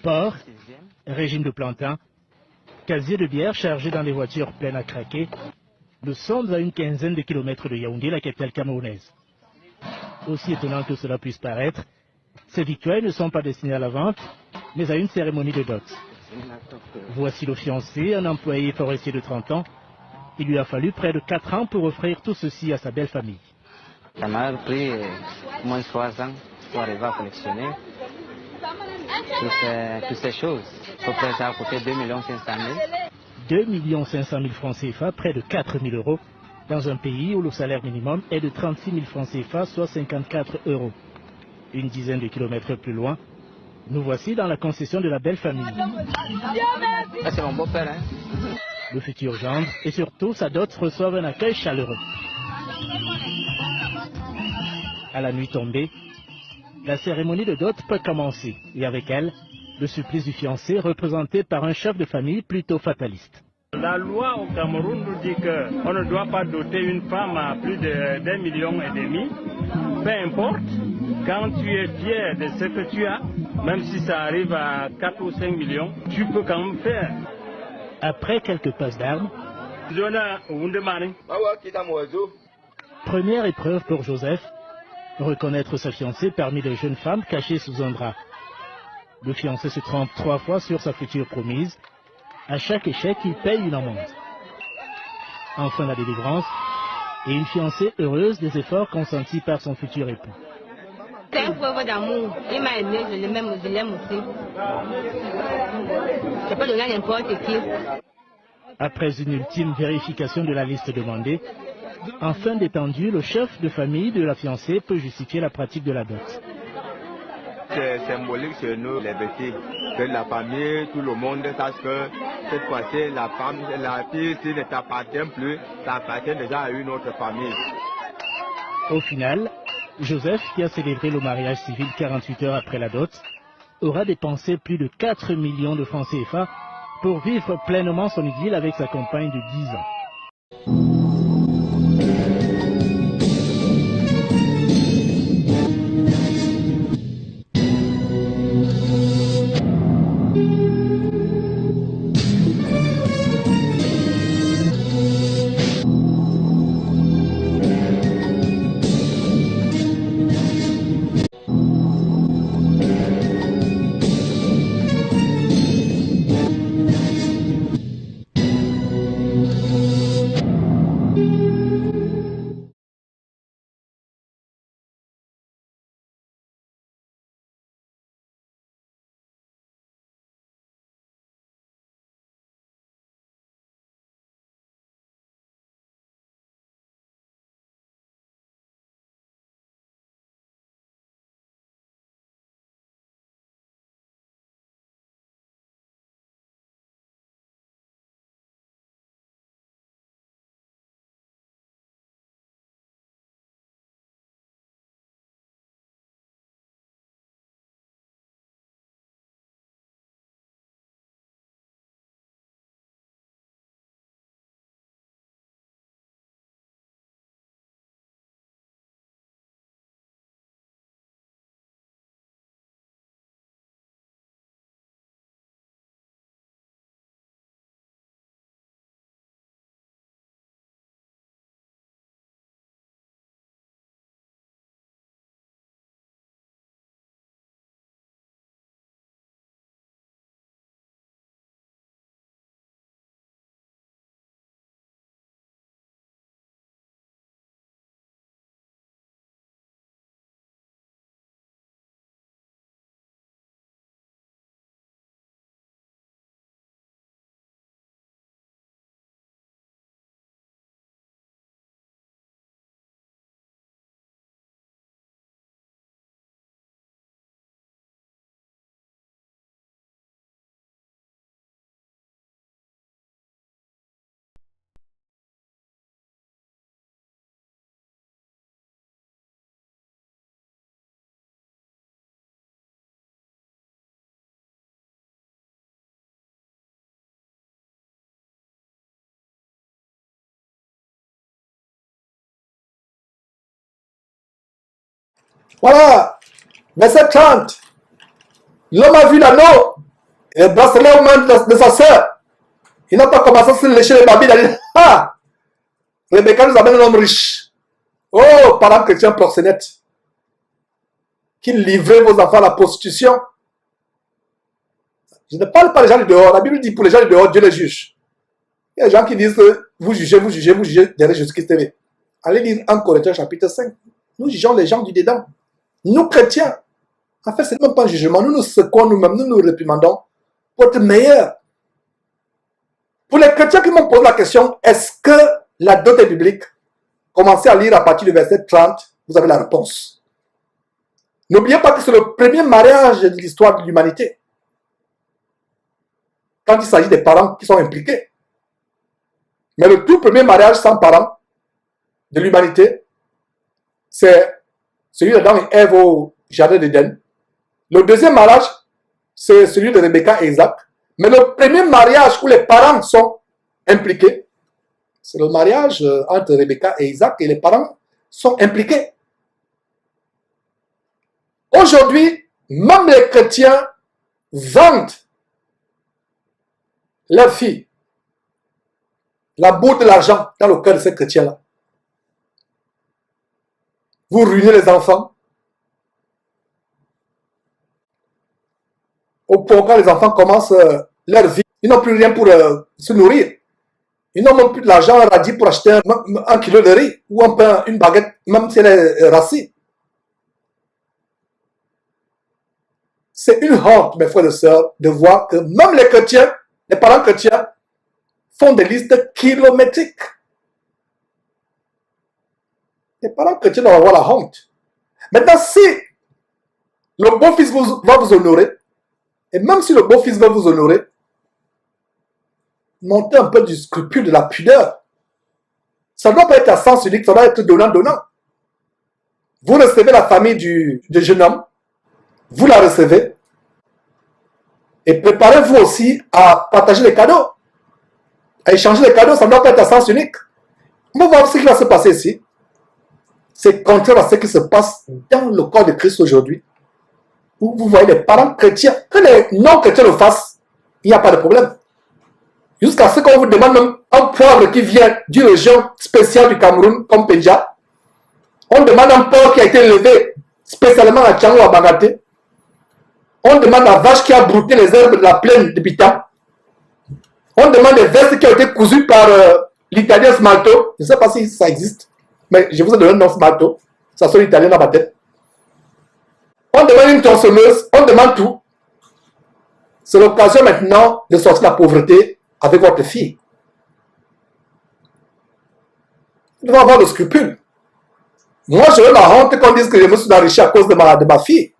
Port, régime de plantain, casier de bière chargé dans des voitures pleines à craquer. Nous sommes à une quinzaine de kilomètres de Yaoundé, la capitale camerounaise. Aussi étonnant que cela puisse paraître, ces victuailles ne sont pas destinées à la vente, mais à une cérémonie de dot. Voici le fiancé, un employé forestier de 30 ans. Il lui a fallu près de 4 ans pour offrir tout ceci à sa belle famille. Ça m'a pris moins de 3 ans pour arriver à collectionner toutes ces choses. Faut que ça a coûté 2 500 000. 2 500 000 francs CFA, près de 4 000 euros, dans un pays où le salaire minimum est de 36 000 francs CFA, soit 54 euros. Une dizaine de kilomètres plus loin, nous voici dans la concession de la belle famille. C'est mon beau-père, hein? Le futur gendre et surtout sa dot reçoivent un accueil chaleureux. À la nuit tombée, la cérémonie de dot peut commencer et avec elle, le supplice du fiancé représenté par un chef de famille plutôt fataliste. La loi au Cameroun nous dit qu'on ne doit pas doter une femme à plus de 1,5 million. Peu importe, quand tu es fier de ce que tu as, même si ça arrive à 4 ou 5 millions, tu peux quand même faire. Après quelques passes d'armes, première épreuve pour Joseph, reconnaître sa fiancée parmi les jeunes femmes cachées sous un drap. Le fiancé se trompe 3 fois sur sa future promise. À chaque échec, il paye une amende. Enfin la délivrance et une fiancée heureuse des efforts consentis par son futur époux. C'est un preuve d'amour. Il m'a aimé, je l'aime aussi. Je peux donner à n'importe qui. Après une ultime vérification de la liste demandée, enfin détendu, le chef de famille de la fiancée peut justifier la pratique de la dot. C'est symbolique chez nous, les petits, que la famille, tout le monde sache que cette fois-ci, la femme, la fille, s'il ne t'appartient plus, ça appartient déjà à une autre famille. Au final, Joseph, qui a célébré le mariage civil 48 heures après la dot, aura dépensé plus de 4 millions de francs CFA pour vivre pleinement son idylle avec sa compagne de 10 ans. Voilà, verset 30. L'homme a vu l'anneau Et le bracelet aux mains de sa sœur. Il n'a pas commencé à se lécher les babines. Il a dit, ah, Rebecca nous amène un homme riche. Oh, parents chrétiens proxénètes, qui livraient vos enfants à la prostitution. Je ne parle pas des gens du dehors. La Bible dit pour les gens du dehors, Dieu les juge. Il y a des gens qui disent que vous jugez derrière Jésus-Christ TV. Allez lire 1 Corinthiens chapitre 5. Nous jugeons les gens du dedans. Nous chrétiens, en fait, ce n'est même pas un jugement. Nous nous secouons nous-mêmes, nous nous réprimandons pour être meilleurs. Pour les chrétiens qui m'ont posé la question, est-ce que la dot est biblique? Commencez à lire à partir du verset 30, vous avez la réponse. N'oubliez pas que c'est le premier mariage de l'histoire de l'humanité. Quand il s'agit des parents qui sont impliqués. Mais le tout premier mariage sans parents de l'humanité, c'est celui d'Adam et Ève au jardin d'Éden. Le deuxième mariage, c'est celui de Rebecca et Isaac. Mais le premier mariage où les parents sont impliqués, c'est le mariage entre Rebecca et Isaac et les parents sont impliqués. Aujourd'hui, même les chrétiens vendent leurs filles. La bourre de l'argent dans le cœur de ces chrétiens-là. Vous ruinez les enfants. Au point quand les enfants commencent leur vie, ils n'ont plus rien pour se nourrir. Ils n'ont même plus de l'argent radis pour acheter un kilo de riz ou un pain, une baguette, même si elle est rassis. C'est une honte, mes frères et sœurs, de voir que même les chrétiens, les parents chrétiens, font des listes kilométriques. Les parents chrétiens doivent avoir la honte. Maintenant, si le beau-fils va vous honorer, et même si le beau-fils va vous honorer, montez un peu du scrupule, de la pudeur. Ça ne doit pas être à sens unique, ça doit être donnant-donnant. Vous recevez la famille du jeune homme, vous la recevez, et préparez-vous aussi à partager les cadeaux, à échanger les cadeaux, ça ne doit pas être à sens unique. On va voir ce qui va se passer ici. C'est contraire à ce qui se passe dans le corps de Christ aujourd'hui, où vous voyez les parents chrétiens, que les non-chrétiens le fassent, il n'y a pas de problème. Jusqu'à ce qu'on vous demande même un poivre qui vient d'une région spéciale du Cameroun, comme Péja. On demande un porc qui a été élevé spécialement à Tchango, à Bagaté. On demande la vache qui a brouté les herbes de la plaine de Bita. On demande des vestes qui ont été cousues par l'italien Smalto. Je ne sais pas si ça existe, mais je vous ai donné le nom Smalto. Ça sonne italien dans ma tête. On demande une tronçonneuse, on demande tout. C'est l'occasion maintenant de sortir de la pauvreté avec votre fille. Vous devez avoir le scrupule. Moi, j'aurais la honte qu'on dise que je me suis enrichi à cause de ma fille.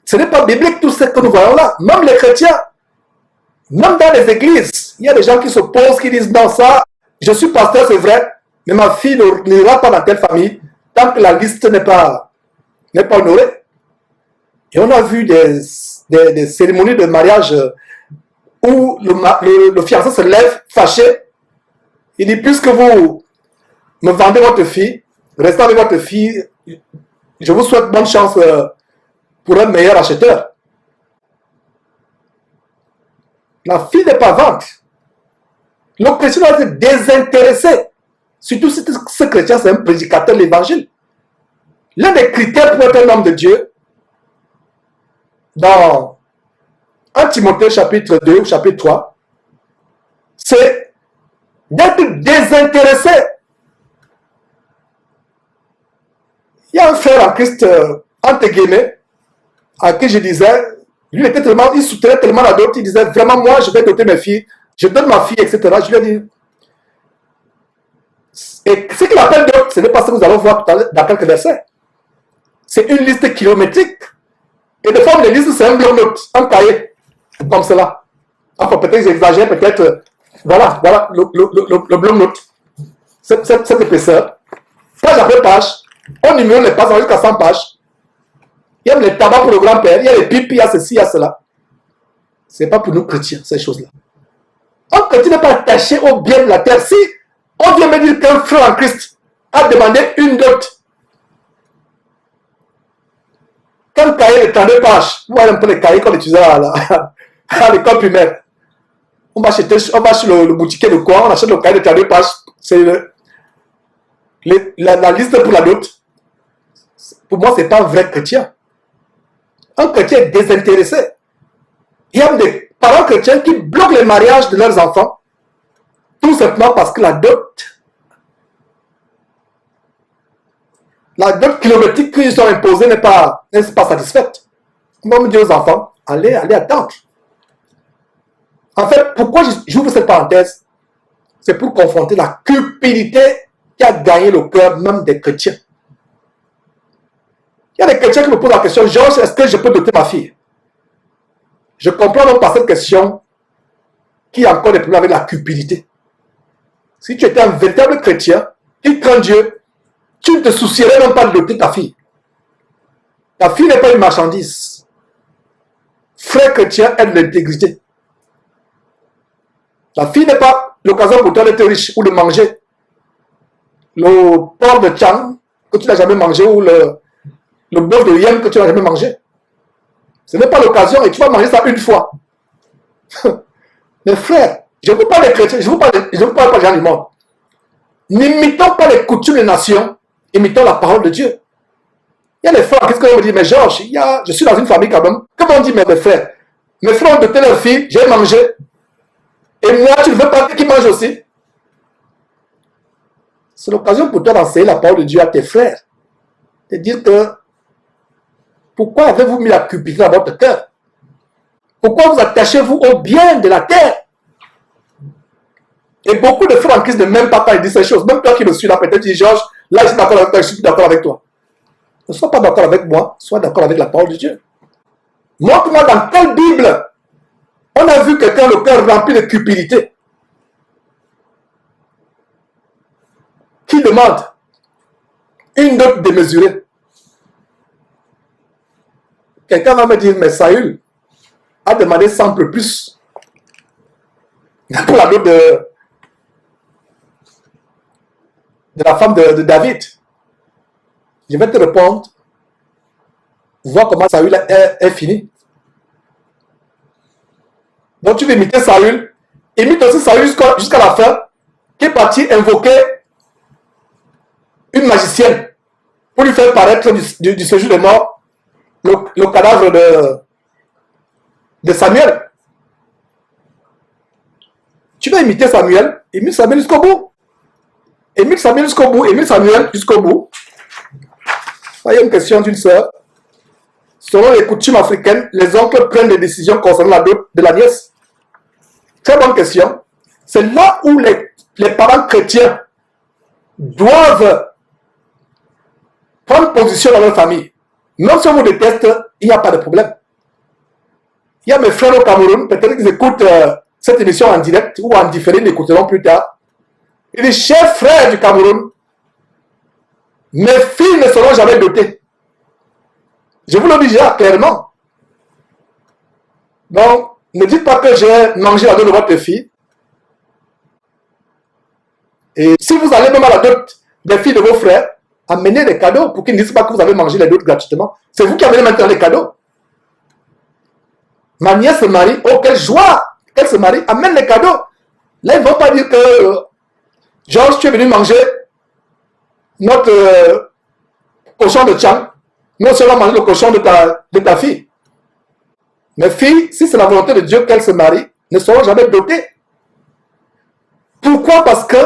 Ce n'est pas biblique tout ce que nous voyons là. Même les chrétiens, même dans les églises, il y a des gens qui s'opposent, qui disent non, ça, je suis pasteur, c'est vrai, mais ma fille n'ira pas dans telle famille tant que la liste n'est pas honorée. Et on a vu des cérémonies de mariage où le fiancé se lève fâché. Il dit, puisque vous me vendez votre fille, restez avec votre fille, je vous souhaite bonne chance pour un meilleur acheteur. La fille n'est pas vente. Le chrétien doit être désintéressé. Surtout si ce chrétien c'est un prédicateur de l'évangile. L'un des critères pour être un homme de Dieu, dans 1 Timothée chapitre 2 ou chapitre 3, c'est d'être désintéressé. Il y a un frère en Christ, entre guillemets, à qui je disais, lui il soutenait tellement la dot, il disait vraiment moi je vais doter mes filles, je donne ma fille, etc. Je lui ai dit, et ce qu'il appelle dot, ce n'est pas ce que nous allons voir tout à l'heure dans quelques versets. C'est une liste kilométrique. Et de forme de liste, c'est un bloc-notes, un cahier, comme cela. Enfin, peut-être j'exagère, peut-être, voilà, le bloc-notes. Cette épaisseur. Page après page, on numéro les pages jusqu'à 100 pages. Il y a les tabacs pour le grand-père, il y a les pipes, il y a ceci, il y a cela. Ce n'est pas pour nous chrétiens, ces choses-là. Un chrétien n'est pas attaché au bien de la terre. Si on vient me dire qu'un frère en Christ a demandé une dot, qu'un cahier de 32 pages, vous voyez un peu les cahiers qu'on utilisait à l'école primaire. On va chez le boutiquier de quoi, on achète le cahier de tes 2 pages. C'est la liste pour la dot. Pour moi, ce n'est pas un vrai chrétien. Un chrétien est désintéressé. Il y a des parents chrétiens qui bloquent les mariages de leurs enfants, tout simplement parce que la dot kilométrique qu'ils ont imposée n'est pas satisfaite. Comment dire aux enfants, allez attendre. En fait, pourquoi j'ouvre cette parenthèse? C'est pour confronter la cupidité qui a gagné le cœur même des chrétiens. Il y a des chrétiens qui me posent la question, Georges, est-ce que je peux doter ma fille? Je comprends donc par cette question qu'il y a encore des problèmes avec la cupidité. Si tu étais un véritable chrétien qui craint Dieu, tu ne te soucierais même pas de doter ta fille. Ta fille n'est pas une marchandise. Frère chrétien aide l'intégrité. La fille n'est pas l'occasion pour toi d'être riche ou de manger le porc de Tchang que tu n'as jamais mangé ou le bœuf de yam que tu n'as jamais mangé. Ce n'est pas l'occasion et tu vas manger ça une fois. Mais frère, je ne veux pas les chrétiens, je ne veux pas les gens du monde. N'imitons pas les coutumes des nations, imitons la parole de Dieu. Il y a des frères qui me disent, mais Georges, je suis dans une famille quand même. Comment on dit mes frères? Mes frères ont doté leur fille, j'ai mangé. Et moi, tu ne veux pas qu'ils mangent aussi? C'est l'occasion pour toi d'enseigner la parole de Dieu à tes frères. De dire que, pourquoi avez-vous mis la cupidité dans votre cœur? Pourquoi vous attachez-vous au bien de la terre? Et beaucoup de frères en Christ ne m'aiment pas quand ils disent ces choses. Même toi qui me suis là, peut-être dis, Georges, là je suis d'accord avec toi, je suis d'accord avec toi. Ne sois pas d'accord avec moi, sois d'accord avec la parole de Dieu. Montre-moi dans quelle Bible on a vu quelqu'un le cœur rempli de cupidité qui demande une dot démesurée. Quelqu'un va me dire, mais Saül a demandé 100 plus pour la dot de la femme de David. Je vais te répondre, voir comment Saül est fini. Donc tu veux imiter Saül, imite aussi Saül jusqu'à la fin, qui est parti invoquer une magicienne pour lui faire paraître du séjour de mort le cadavre de Samuel. Tu vas imiter Samuel, imite Samuel jusqu'au bout. Imite Samuel jusqu'au bout, imite Samuel jusqu'au bout. Il y a une question d'une sœur. Selon les coutumes africaines, les oncles prennent des décisions concernant la dot de la nièce. Très bonne question. C'est là où les parents chrétiens doivent prendre position dans leur famille. Même si on vous déteste, il n'y a pas de problème. Il y a mes frères au Cameroun, peut-être qu'ils écoutent cette émission en direct ou en différé, ils l'écouteront plus tard. Il dit, chers frères du Cameroun, mes filles ne seront jamais dotées. Je vous le dis déjà clairement. Donc, ne dites pas que j'ai mangé la dot de votre fille. Et si vous allez même à la dot des filles de vos frères, amenez des cadeaux pour qu'ils ne disent pas que vous avez mangé les dots gratuitement. C'est vous qui amenez maintenant les cadeaux. Ma nièce se marie, oh quelle joie qu'elle se marie, amène les cadeaux. Là, ils ne vont pas dire que Georges, tu es venu manger notre cochon de Tchang. Nous, on va manger le cochon de ta fille. Mes filles, si c'est la volonté de Dieu qu'elles se marient, ne seront jamais dotées. Pourquoi? Parce que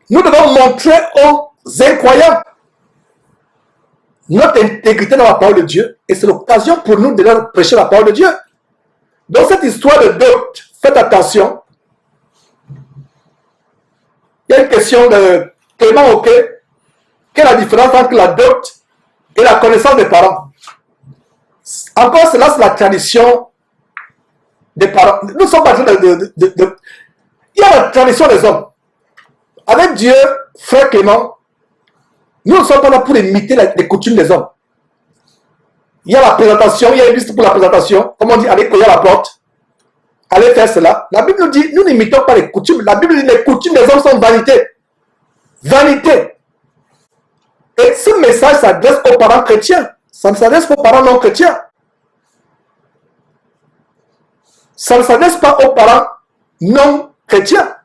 nous devons montrer aux incroyants notre intégrité dans la parole de Dieu. Et c'est l'occasion pour nous de leur prêcher la parole de Dieu. Dans cette histoire de dot, faites attention. Il y a une question de Clément Oquet. Quelle est la différence entre la dot et la connaissance des parents? Encore cela, c'est la tradition des parents. Nous sommes pas il y a la tradition des hommes. Avec Dieu, frère Clément, nous ne sommes pas là pour imiter les coutumes des hommes. Il y a la présentation, il y a une liste pour la présentation. Comme on dit, allez cogner à la porte. Allez faire cela. La Bible nous dit, nous n'imitons pas les coutumes. La Bible dit, les coutumes des hommes sont vanité. Vanité. Et ce message s'adresse aux parents chrétiens. Ça ne s'adresse pas aux parents non chrétiens. ça ne s'adresse pas aux parents non chrétiens.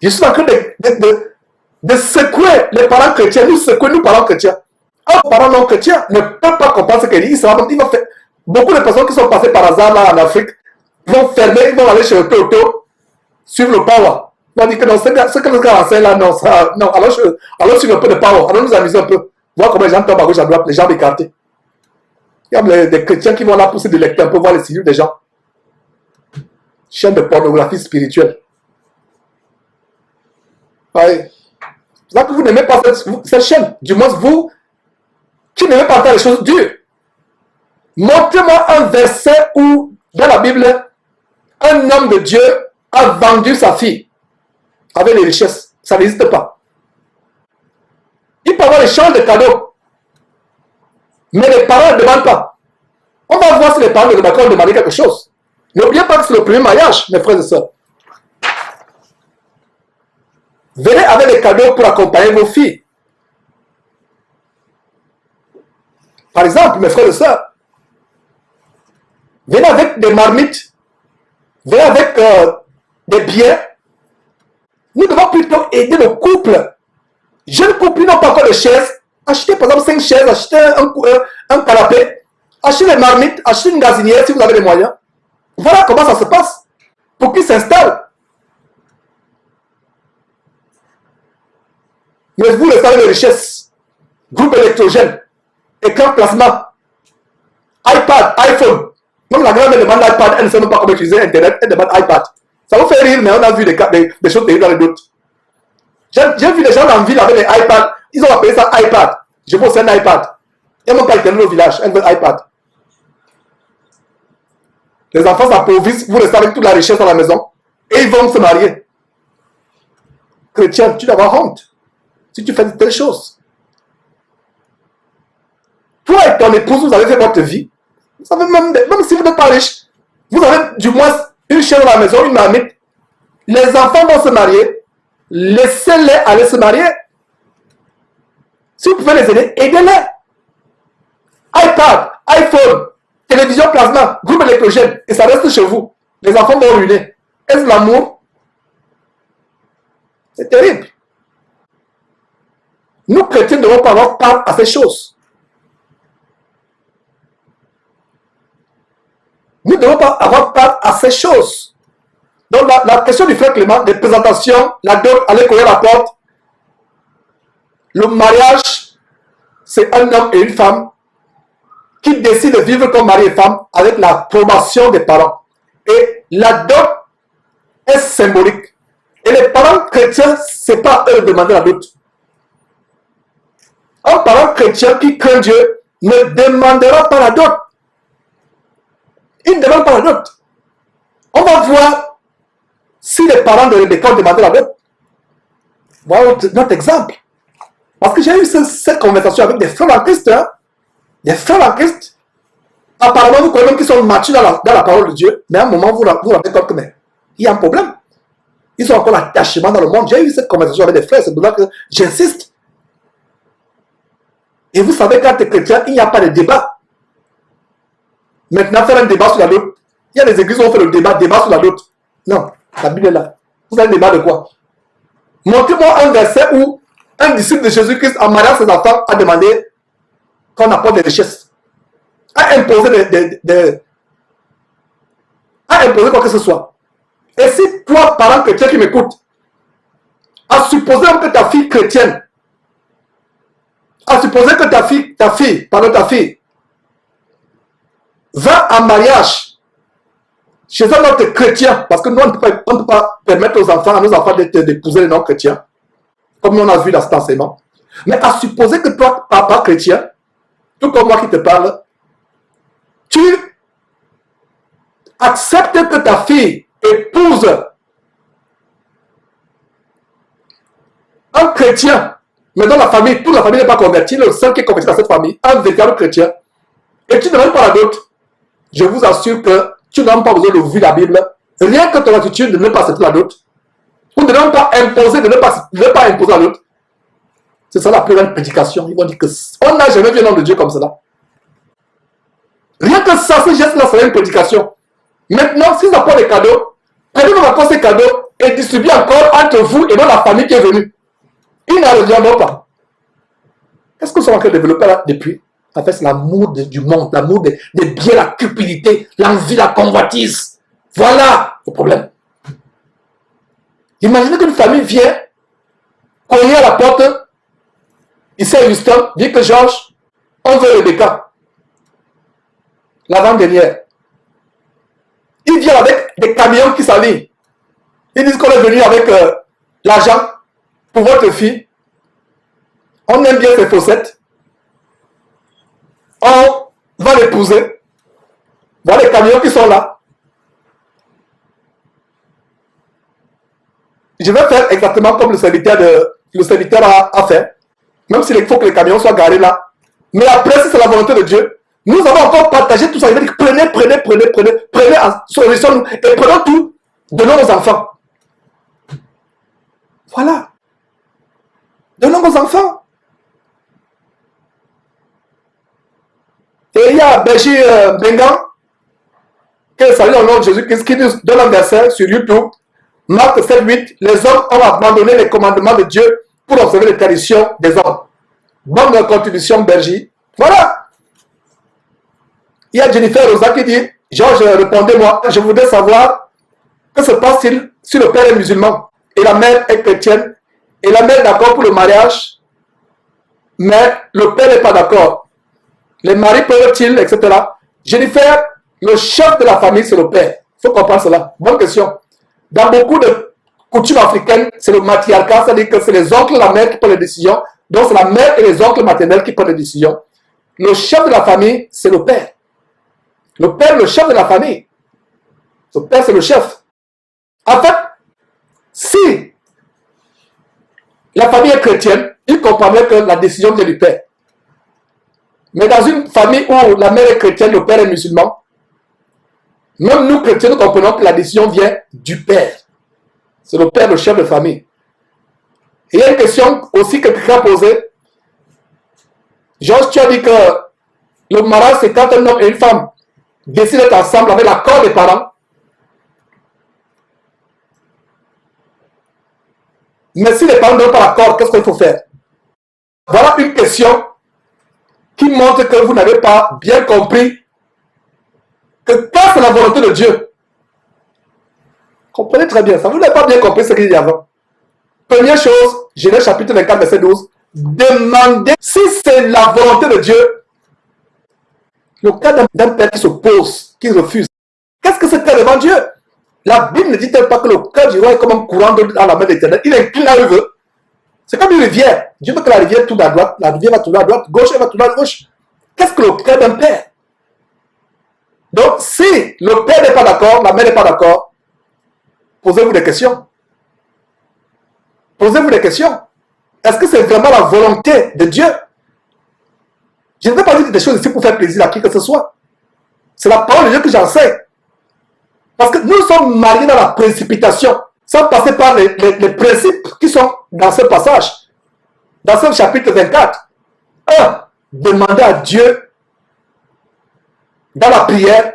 Je suis en train de secouer les parents chrétiens, nous parents chrétiens. Un parent non chrétien ne peut pas comprendre ce qu'il dit. Il va faire. Beaucoup de personnes qui sont passées par hasard là en Afrique vont fermer, ils vont aller chez le Toto, suivre le power. Ils vont dire que non, ce que le gars enseigne là, non, ça, non, alors suivre un peu de power, alors nous amuser un peu, voir comment les gens tombent à gauche à droite, les jambes écartées. Il y a des chrétiens qui vont là pour se délecter un peu, voir les signes des gens. Chaîne de pornographie spirituelle. Ouais. C'est ça que vous n'aimez pas cette chaîne. Du moins, vous qui n'aimez pas faire les choses dures. Montrez-moi un verset où, dans la Bible, un homme de Dieu a vendu sa fille avec les richesses. Ça n'existe pas. Il peut avoir l'échange de cadeaux. Mais les parents ne demandent pas. On va voir si les parents de Rebecca ont demandé quelque chose. N'oubliez pas que c'est le premier mariage, mes frères et sœurs. Venez avec des cadeaux pour accompagner vos filles. Par exemple, mes frères et sœurs, venez avec des marmites, venez avec des biens. Nous devons plutôt aider le couple. Jeunes couples n'ont pas encore de chaises. Achetez par exemple 5 chaises, achetez un canapé, achetez des marmites, achetez une gazinière si vous avez les moyens. Voilà comment ça se passe. Pour qu'ils s'installent. Mais vous le savez, les richesses, groupe électrogène, écran plasma, iPad, iPhone. Même la grand-mère demande l'iPad, elle ne sait même pas comment utiliser Internet, elle demande iPad. Ça vous fait rire, mais on a vu des choses terribles dans les doutes. J'ai vu des gens dans la ville avec des iPads, ils ont appelé ça iPad. Je veux aussi un iPad. Ils n'ont même pas Internet au village, elle veut un iPad. Les enfants s'appauvrissent, vous le savez, toute la richesse dans la maison, et ils vont se marier. Chrétien, tu dois avoir honte si tu fais de telles choses. Toi et ton épouse, vous avez fait votre vie. Vous savez, même si vous n'êtes pas riche, vous avez du moins une chaîne dans la maison, une marmite. Les enfants vont se marier. Laissez-les aller se marier. Si vous pouvez les aider, aidez-les. iPad, iPhone, télévision plasma, groupe électrogène, et ça reste chez vous. Les enfants vont ruiner. Est-ce l'amour? C'est terrible. Nous, chrétiens, ne devons pas avoir part à ces choses. Nous ne devons pas avoir part à ces choses. Donc, la question du frère Clément, des présentations, la dot, aller courir la porte, le mariage, c'est un homme et une femme qui décident de vivre comme mari et femme avec l'approbation des parents. Et la dot est symbolique. Et les parents chrétiens, ce n'est pas eux de demander la dot. Un parent chrétien qui craint Dieu ne demandera pas la dot. Il ne demande pas la dot. On va voir si les parents de Rebecca ont demandé la dot. Voilà notre exemple. Parce que j'ai eu cette conversation avec des frères en Christ. Hein? Des frères en Christ. Apparemment, vous croyez même qu'ils sont matures dans la parole de Dieu. Mais à un moment, vous rendez compte que il y a un problème. Ils ont encore l'attachement dans le monde. J'ai eu cette conversation avec des frères. C'est pour ça que j'insiste. Et vous savez, quand tu es chrétien, il n'y a pas de débat. Maintenant, faire un débat sur la dot. Il y a des églises où on fait le débat sur la dot. Non, la Bible est là. Vous avez un débat de quoi? Montrez-moi un verset où un disciple de Jésus-Christ, en mariant ses enfants, a demandé qu'on apporte des richesses. A imposé a imposé quoi que ce soit. Et si toi, parent chrétien qui m'écoute, à supposer que ta fille chrétienne, à supposer que ta fille, va en mariage chez un autre chrétien, parce que nous, on ne peut pas permettre à nos enfants d'épouser les non-chrétiens, comme nous on a vu dans cet enseignement. Mais à supposer que toi, papa chrétien, tout comme moi qui te parle, tu acceptes que ta fille épouse un chrétien, mais dans la famille, toute la famille n'est pas convertie, le seul qui est converti dans cette famille, un véritable chrétien, et tu ne demandes pas la dot, je vous assure que tu n'as pas besoin de ouvrir la Bible, rien que ton attitude de ne pas accepter la dot, ou de ne pas imposer, de ne pas imposer la dot, c'est ça la plus grande prédication. Ils vont dire que on n'a jamais vu un homme de Dieu comme cela. Rien que ça, ce geste-là, c'est une prédication. Maintenant, s'ils apportent des cadeaux, prenez encore ces cadeaux et distribuez encore entre vous et dans la famille qui est venue. Ils n'en reviendront pas. Qu'est-ce que nous sommes en train de développer là depuis? En fait, c'est l'amour du monde, l'amour des biens, la cupidité, l'envie, la convoitise. Voilà le problème. Imaginez qu'une famille vient cogner à la porte, ici à Houston, dit que Georges, on veut Rebecca, l'avant-dernière. Ils viennent avec des camions qui s'alignent. Ils disent qu'on est venu avec l'argent pour votre fille. On aime bien ses faussettes. On va l'épouser. Voilà les camions qui sont là. Je vais faire exactement comme le serviteur a fait. Même s'il faut que les camions soient garés là. Mais après, si c'est la volonté de Dieu, nous avons encore partagé tout ça. Il va dire prenez en solution et prenons tout, donnons aux enfants. Voilà. Donnons aux enfants. Et il y a Béji Bengan, qui salue au nom de Jésus-Christ, qui nous donne un verset sur YouTube. Marc 7:8, les hommes ont abandonné les commandements de Dieu pour observer les traditions des hommes. Bonne contribution, Bergie. Voilà. Il y a Jennifer Rosa qui dit, Georges, répondez-moi, je voudrais savoir que se passe-t-il si le père est musulman et la mère est chrétienne et la mère est d'accord pour le mariage, mais le père n'est pas d'accord. Les maris peuvent-ils, etc. Jennifer, le chef de la famille, c'est le père. Il faut comprendre cela. Bonne question. Dans beaucoup de coutumes africaines, c'est le matriarcat, c'est-à-dire que c'est les oncles et la mère qui prennent les décisions. Donc c'est la mère et les oncles maternels qui prennent les décisions. Le chef de la famille, c'est le père. Le père, le chef de la famille. Le père, c'est le chef. En fait, si la famille est chrétienne, il comprendrait que la décision vient du père. Mais dans une famille où la mère est chrétienne, le père est musulman, même nous chrétiens, nous comprenons que la décision vient du père. C'est le père, le chef de famille. Et il y a une question aussi que quelqu'un a posée. Georges, tu as dit que le mariage, c'est quand un homme et une femme décident d'être ensemble avec l'accord des parents. Mais si les parents ne donnent pas l'accord, qu'est-ce qu'il faut faire? Voilà une question qui montre que vous n'avez pas bien compris que quand c'est la volonté de Dieu, comprenez très bien ça, vous n'avez pas bien compris ce qu'il y a avant. Première chose, Genèse chapitre 24, verset 12, demandez si c'est la volonté de Dieu. Le cas d'un père qui s'oppose, qui refuse, qu'est-ce que c'est que devant Dieu? La Bible ne dit-elle pas que le cœur du roi est comme un courant d'eau dans la main de l'Éternel? Il incline là où il veut. C'est comme une rivière. Dieu veut que la rivière tourne à droite, la rivière va tourner à droite, gauche, elle va tourner à gauche. Qu'est-ce que le cœur d'un père? Donc, si le père n'est pas d'accord, la mère n'est pas d'accord, posez-vous des questions. Posez-vous des questions. Est-ce que c'est vraiment la volonté de Dieu? Je ne vais pas dire des choses ici pour faire plaisir à qui que ce soit. C'est la parole de Dieu que j'enseigne. Parce que nous sommes mariés dans la précipitation, sans passer par les principes qui sont dans ce passage. Dans ce chapitre 24. 1. Demandez à Dieu, dans la prière,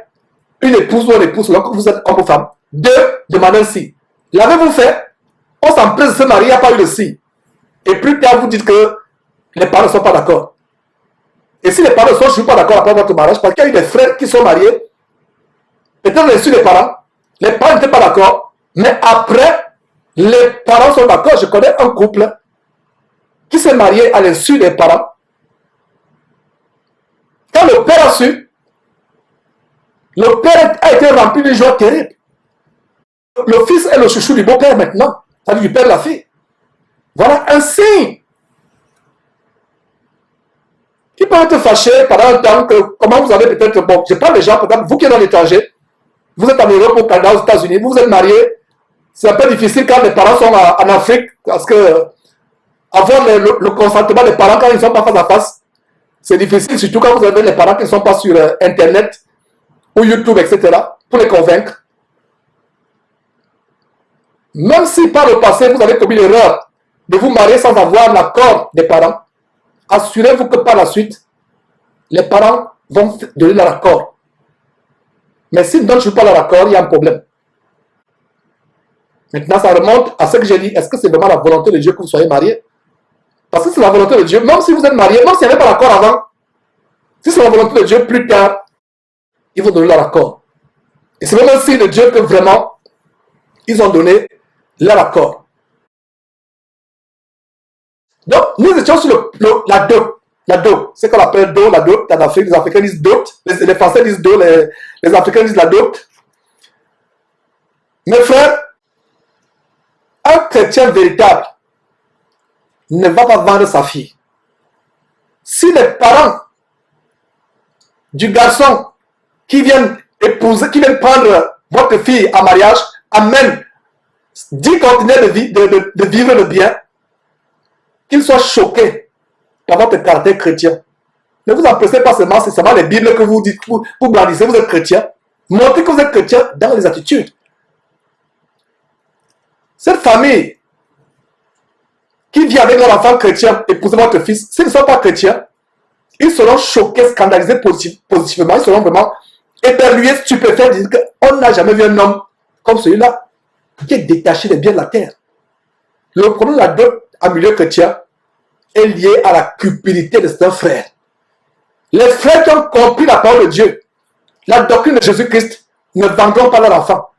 une épouse ou un épouse, selon que vous êtes homme ou femme. 2. Demandez un si. L'avez-vous fait? On s'empresse de se marier, il n'y a pas eu de si. Et plus tard, vous dites que les parents ne sont pas d'accord. Et si les parents ne sont toujours pas d'accord après votre mariage, parce qu'il y a eu des frères qui sont mariés, peut-être reçu les parents n'étaient pas d'accord, mais après, les parents sont d'accord. Je connais un couple qui s'est marié à l'insu des parents. Quand le père a su, le père a été rempli d'une joie terrible. Le fils est le chouchou du beau-père maintenant, c'est-à-dire du père de la fille. Voilà un signe qui peut être fâché pendant un temps que, comment vous avez peut-être, bon, je parle des gens, peut-être, vous qui êtes dans l'étranger, vous êtes en Europe ou au Canada, aux États-Unis, vous êtes mariés, c'est un peu difficile quand les parents sont en Afrique, parce que avoir le consentement des parents quand ils ne sont pas face à face, c'est difficile, surtout quand vous avez les parents qui ne sont pas sur Internet ou YouTube, etc., pour les convaincre. Même si par le passé, vous avez commis l'erreur de vous marier sans avoir l'accord des parents, assurez-vous que par la suite, les parents vont donner leur accord. Mais s'ils ne donnent toujours pas leur accord, il y a un problème. Maintenant, ça remonte à ce que j'ai dit. Est-ce que c'est vraiment la volonté de Dieu que vous soyez mariés? Parce que c'est la volonté de Dieu. Même si vous êtes mariés, même s'il n'y avait pas d'accord avant, si c'est la volonté de Dieu, plus tard, ils vont donner leur accord. Et c'est même un signe de Dieu que vraiment, ils ont donné leur accord. Donc, nous étions sur la dot. La dot, c'est qu'on appelle dot, la dot en Afrique. Les Africains disent dot, les Français disent dot, les Africains disent la dot. Mes frères, un chrétien véritable ne va pas vendre sa fille. Si les parents du garçon qui viennent épouser, qui viennent prendre votre fille en mariage, amènent 10 conteneurs de vivre le bien, qu'ils soient choqués par votre caractère chrétien. Ne vous empressez pas seulement, c'est seulement les Bibles que vous dites, vous brandissez, vous êtes chrétien. Montrez que vous êtes chrétien dans les attitudes. Cette famille qui vit avec leur enfant chrétien, épouser votre fils, s'ils ne sont pas chrétiens, ils seront choqués, scandalisés positivement, ils seront vraiment éberlués, stupéfaits, disent qu'on n'a jamais vu un homme comme celui-là qui est détaché des biens de la terre. Le problème de la dot en milieu chrétien est lié à la cupidité de certains frères. Les frères qui ont compris la parole de Dieu, la doctrine de Jésus-Christ, ne vendront pas leur enfant,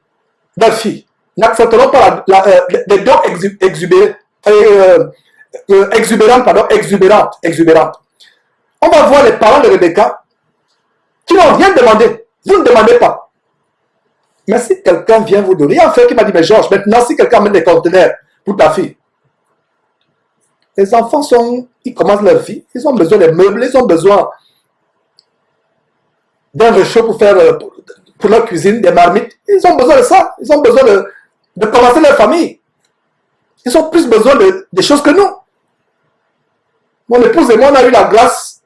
leur fille, n'accepteront pas les dons exubérantes. On va voir les parents de Rebecca qui n'ont rien demandé. Vous ne demandez pas. Mais si quelqu'un vient vous donner, il y a un frère qui m'a dit, mais Georges, maintenant si quelqu'un amène des conteneurs pour ta fille, les enfants ils commencent leur vie, ils ont besoin des meubles, ils ont besoin d'un réchaud pour leur cuisine, des marmites, ils ont besoin de ça, ils ont besoin de commencer leur famille. Ils ont plus besoin des choses que nous. Mon épouse et moi, on a eu la grâce,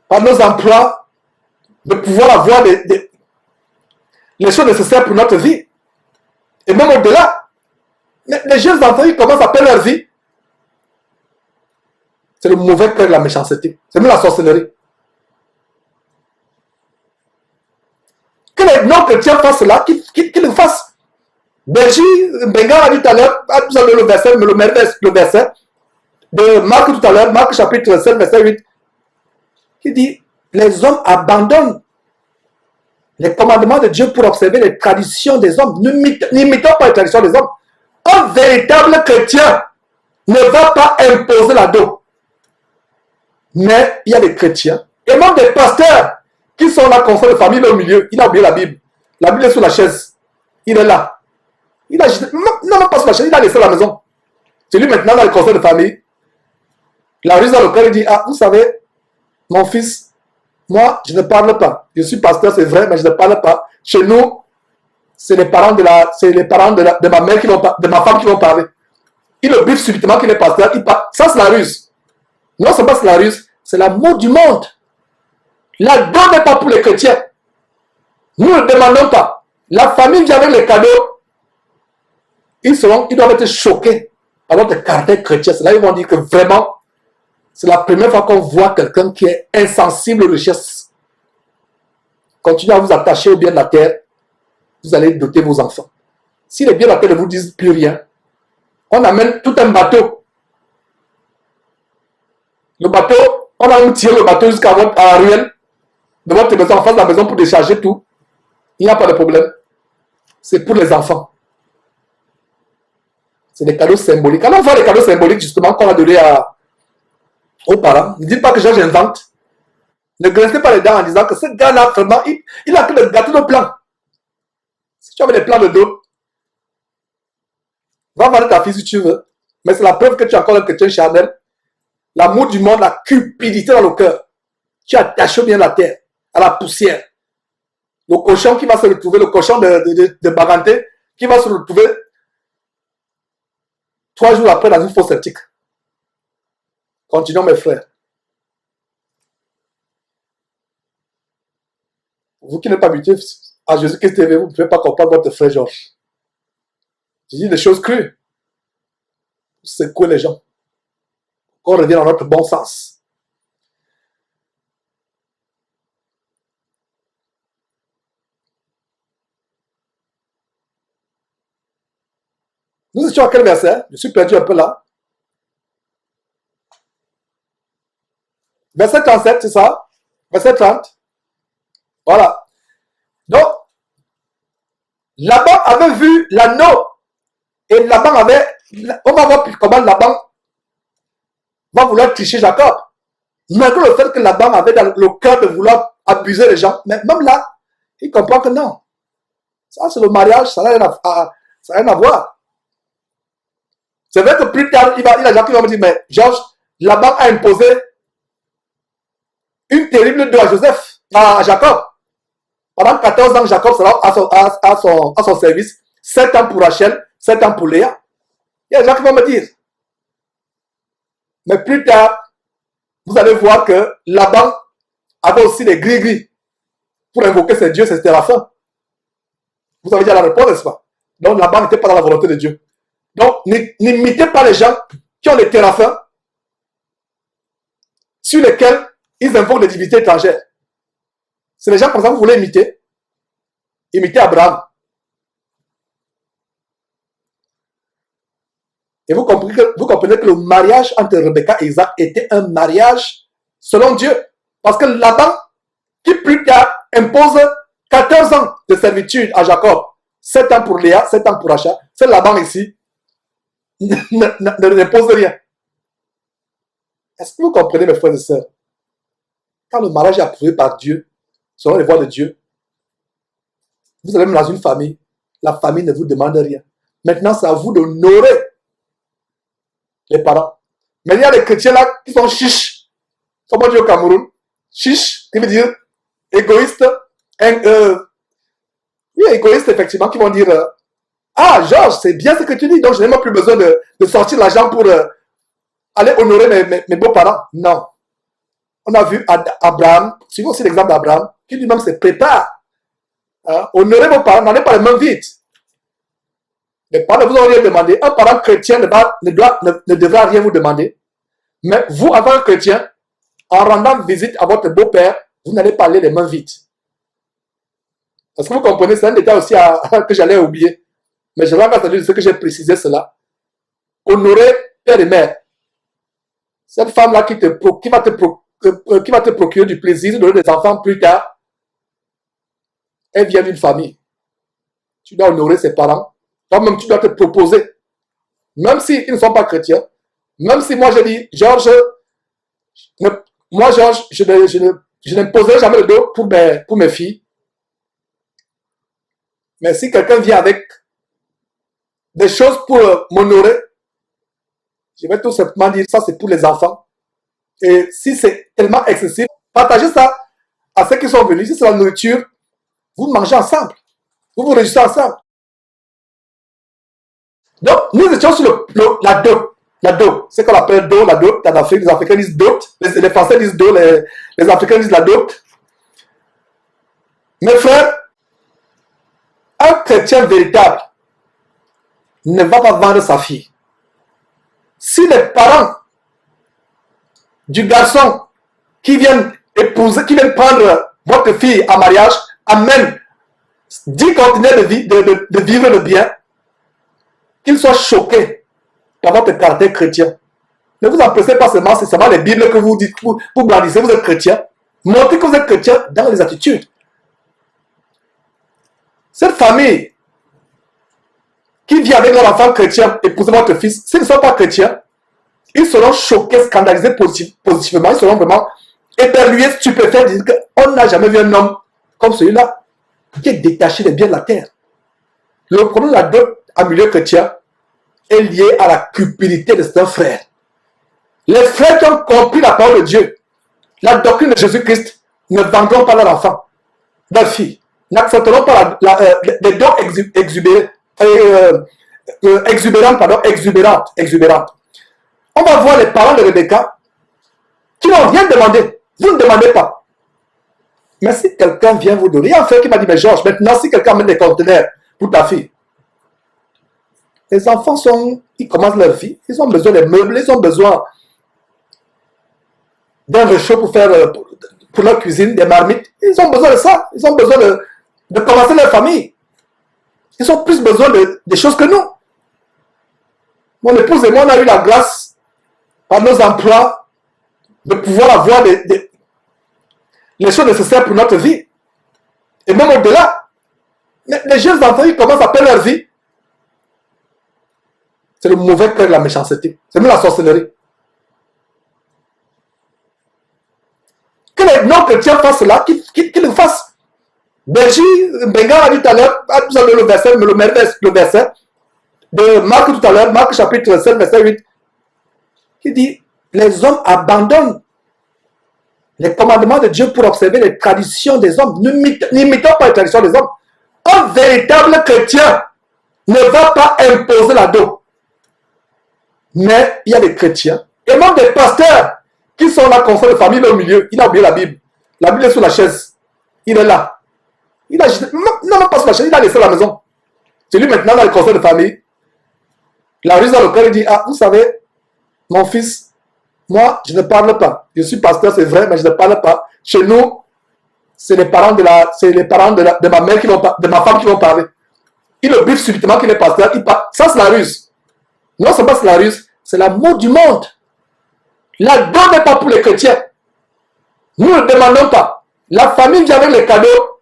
par nos emplois, de pouvoir avoir les choses nécessaires pour notre vie. Et même au-delà, les jeunes enfants, ils commencent à perdre leur vie. C'est le mauvais cœur de la méchanceté. C'est même la sorcellerie. Que les non-chrétiens fassent cela, qu'ils le fassent. Benji, Benga a dit tout à l'heure, vous avez le verset de Marc tout à l'heure, Marc chapitre 7, verset 8, qui dit, les hommes abandonnent les commandements de Dieu pour observer les traditions des hommes. N'imitons pas les traditions des hommes. Un véritable chrétien ne va pas imposer la dot. Mais il y a des chrétiens, et même des pasteurs, qui sont là, conseil de famille, au milieu. Il a oublié la Bible. La Bible est sur la chaise. Il est là. Il a jeté, non, pas sur la chaise, il a laissé la maison. C'est lui maintenant dans le conseil de famille. La ruse dans le cœur, il dit, ah, vous savez, mon fils, moi, je ne parle pas. Je suis pasteur, c'est vrai, mais je ne parle pas. Chez nous, c'est les parents de ma mère de ma femme qui vont parler. Il le biffe subitement qu'il est pasteur. Ça, c'est la ruse. Non, c'est pas la ruse, c'est l'amour du monde. La dot n'est pas pour les chrétiens. Nous ne demandons pas. La famille vient avec les cadeaux. Ils doivent être choqués par notre caractère chrétien. C'est là ils vont dire que vraiment, c'est la première fois qu'on voit quelqu'un qui est insensible aux richesses. Continuez à vous attacher aux biens de la terre. Vous allez doter vos enfants. Si les biens de la terre ne vous disent plus rien, on amène tout un bateau. Le bateau, on a tiré le bateau jusqu'à la ruelle de votre maison, en face de la maison pour décharger tout. Il n'y a pas de problème. C'est pour les enfants. C'est des cadeaux symboliques. Alors on voit les cadeaux symboliques justement qu'on a donné aux parents. Ne dites pas que j'invente. Ne grincez pas les dents en disant que ce gars-là, vraiment, il a que le gâteau de plan. Si tu avais des plans de dos, va vendre ta fille si tu veux. Mais c'est la preuve que tu es encore un chrétien charnel. L'amour du monde, la cupidité dans le cœur. Tu attaches bien la terre, à la poussière. Le cochon qui va se retrouver, le cochon de Baganté, qui va se retrouver 3 jours après dans une fosse septique. Continuons mes frères. Vous qui n'êtes pas habitués à Jésus-Christ TV, vous ne pouvez pas comprendre votre frère Georges. Je dis des choses crues. Secouez les gens. Qu'on revienne dans notre bon sens. Nous étions à quel verset? Je suis perdu un peu là. Verset 37, c'est ça? Verset 30. Voilà. Donc, Laban avait vu l'anneau. Et Laban avait... On va voir comment Laban va vouloir tricher Jacob. Malgré le fait que Laban avait dans le cœur de vouloir abuser les gens. Mais même là, il comprend que non. Ça, c'est le mariage, ça n'a rien à voir. C'est vrai que plus tard, il y a des gens qui vont me dire, mais Georges, Laban a imposé une terrible dot à Joseph, à Jacob. Pendant 14 ans, Jacob sera à son service. 7 ans pour Rachel, 7 ans pour Léa. Il y a des gens qui vont me dire. Mais plus tard, vous allez voir que Laban avait aussi des gris-gris pour invoquer ses dieux, ses téraphins. Vous avez déjà la réponse, n'est-ce pas? Donc Laban n'était pas dans la volonté de Dieu. Donc n'imitez pas les gens qui ont des téraphins sur lesquels ils invoquent des divinités étrangères. C'est les gens comme ça que vous voulez imiter. Imitez Abraham. Et vous comprenez que le mariage entre Rebecca et Isaac était un mariage selon Dieu. Parce que Laban, qui plus tard impose 14 ans de servitude à Jacob, 7 ans pour Léa, 7 ans pour Rachel, c'est Laban ici, n'impose rien. Est-ce que vous comprenez, mes frères et sœurs? Quand le mariage est approuvé par Dieu, selon les voies de Dieu, vous allez même dans une famille, la famille ne vous demande rien. Maintenant, c'est à vous d'honorer les parents. Mais il y a les chrétiens là qui sont chiches. Comme on dit au Cameroun. Chiche, qui veut dire égoïste. Oui, égoïste, effectivement, qui vont dire ah, Georges, c'est bien ce que tu dis, donc je n'ai même plus besoin de sortir l'argent pour aller honorer mes beaux-parents. Non. On a vu Abraham, suivons aussi l'exemple d'Abraham, qui lui-même se prépare. Honorer vos parents, n'allez pas les mains vides. Les parents ne vous ont rien demandé. Un parent chrétien ne devra rien vous demander. Mais vous, en tant que chrétien, en rendant visite à votre beau-père, vous n'allez pas aller les mains vides. Est-ce que vous comprenez? C'est un détail aussi que j'allais oublier. Mais je vais entendu ce que j'ai précisé cela. Honorer père et mère. Cette femme-là qui va te procurer du plaisir de donner des enfants plus tard, elle vient d'une famille. Tu dois honorer ses parents. Toi-même, tu dois te proposer. Même s'ils ne sont pas chrétiens. Même si moi, je dis, Georges, je n'imposerai jamais le dos pour mes filles. Mais si quelqu'un vient avec des choses pour m'honorer, je vais tout simplement dire, ça c'est pour les enfants. Et si c'est tellement excessif, partagez ça à ceux qui sont venus. Si c'est la nourriture, vous mangez ensemble. Vous vous réjouissez ensemble. Donc, nous étions sur la dot. La dot, c'est qu'on appelle dot, la dot. En Afrique, les Africains disent dot. Les Français disent dot, les Africains disent la dot. Mes frères, un chrétien véritable ne va pas vendre sa fille. Si les parents du garçon qui viennent épouser, qui viennent prendre votre fille en mariage, amènent 10 conteneurs de vivre le bien, qu'ils soient choqués par votre caractère chrétien. Ne vous empressez pas seulement, c'est seulement les Bibles que vous dites, vous brandissez, vous êtes chrétien. Montrez que vous êtes chrétien dans les attitudes. Cette famille qui vit avec leur enfant chrétien, épousez votre fils, s'ils ne sont pas chrétiens, ils seront choqués, scandalisés positivement, ils seront vraiment éberlués, stupéfaits, disent qu'on n'a jamais vu un homme comme celui-là, qui est détaché des biens de la terre. Le problème de la dot en milieu chrétien est lié à la cupidité de certains frères. Les frères qui ont compris la parole de Dieu, la doctrine de Jésus-Christ, ne vendront pas leur enfant, leur fille, n'accepteront pas les dons exubérantes. On va voir les parents de Rebecca qui n'ont rien demandé. Vous ne demandez pas. Mais si quelqu'un vient vous donner, il y a un frère qui m'a dit, mais Georges, maintenant si quelqu'un amène des conteneurs pour ta fille, les enfants ils commencent leur vie, ils ont besoin des meubles, ils ont besoin d'un réchaud pour leur cuisine, des marmites, ils ont besoin de ça, ils ont besoin de commencer leur famille. Ils ont plus besoin des choses que nous. Mon épouse et moi, on a eu la grâce, par nos emplois, de pouvoir avoir les choses nécessaires pour notre vie. Et même au-delà, les jeunes enfants, ils commencent à perdre leur vie. C'est le mauvais cœur de la méchanceté. C'est même la sorcellerie. Que les non-chrétiens fassent cela, qu'ils le fassent. Benji, Benga a dit tout à l'heure, vous avez le verset de Marc tout à l'heure, Marc chapitre 7, verset 8, qui dit, les hommes abandonnent les commandements de Dieu pour observer les traditions des hommes. N'imitons pas les traditions des hommes. Un véritable chrétien ne va pas imposer la dos. Mais il y a des chrétiens, et même des pasteurs, qui sont là, conseil de famille, au milieu. Il a oublié la Bible. La Bible est sur la chaise. Il est là. Il a non, pas sur la chaise, il a laissé la maison. C'est lui maintenant dans le conseil de famille. La ruse dans le cœur, il dit, ah, vous savez, mon fils, moi, je ne parle pas. Je suis pasteur, c'est vrai, mais je ne parle pas. Chez nous, c'est les parents de ma mère de ma femme qui vont parler. Il le biffe subitement qu'il est pasteur. Ça, c'est la ruse. Non, c'est pas la ruse, c'est l'amour du monde. La don n'est pas pour les chrétiens. Nous ne demandons pas. La famille vient avec les cadeaux.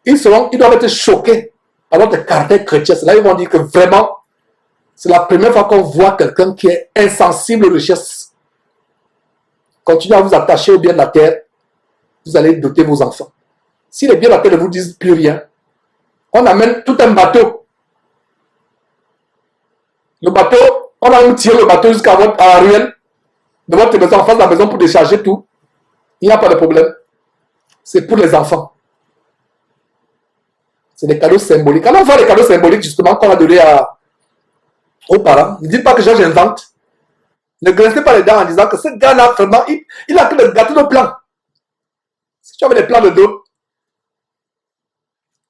Ils doivent être choqués par notre caractère chrétien. C'est là ils vont dire que vraiment, c'est la première fois qu'on voit quelqu'un qui est insensible aux richesses. Continuez à vous attacher au bien de la terre. Vous allez doter vos enfants. Si les biens de la terre ne vous disent plus rien, on amène tout un bateau. Le bateau, on a même tiré le bateau jusqu'à la ruelle de votre maison, en face de la maison pour décharger tout. Il n'y a pas de problème. C'est pour les enfants. C'est des cadeaux symboliques. Quand on fait les cadeaux symboliques, justement, qu'on a donné aux parents, ne dites pas que j'invente. Ne grincez pas les dents en disant que ce gars-là, vraiment, il a que le gâteau de plan. Si tu avais des plans de dos,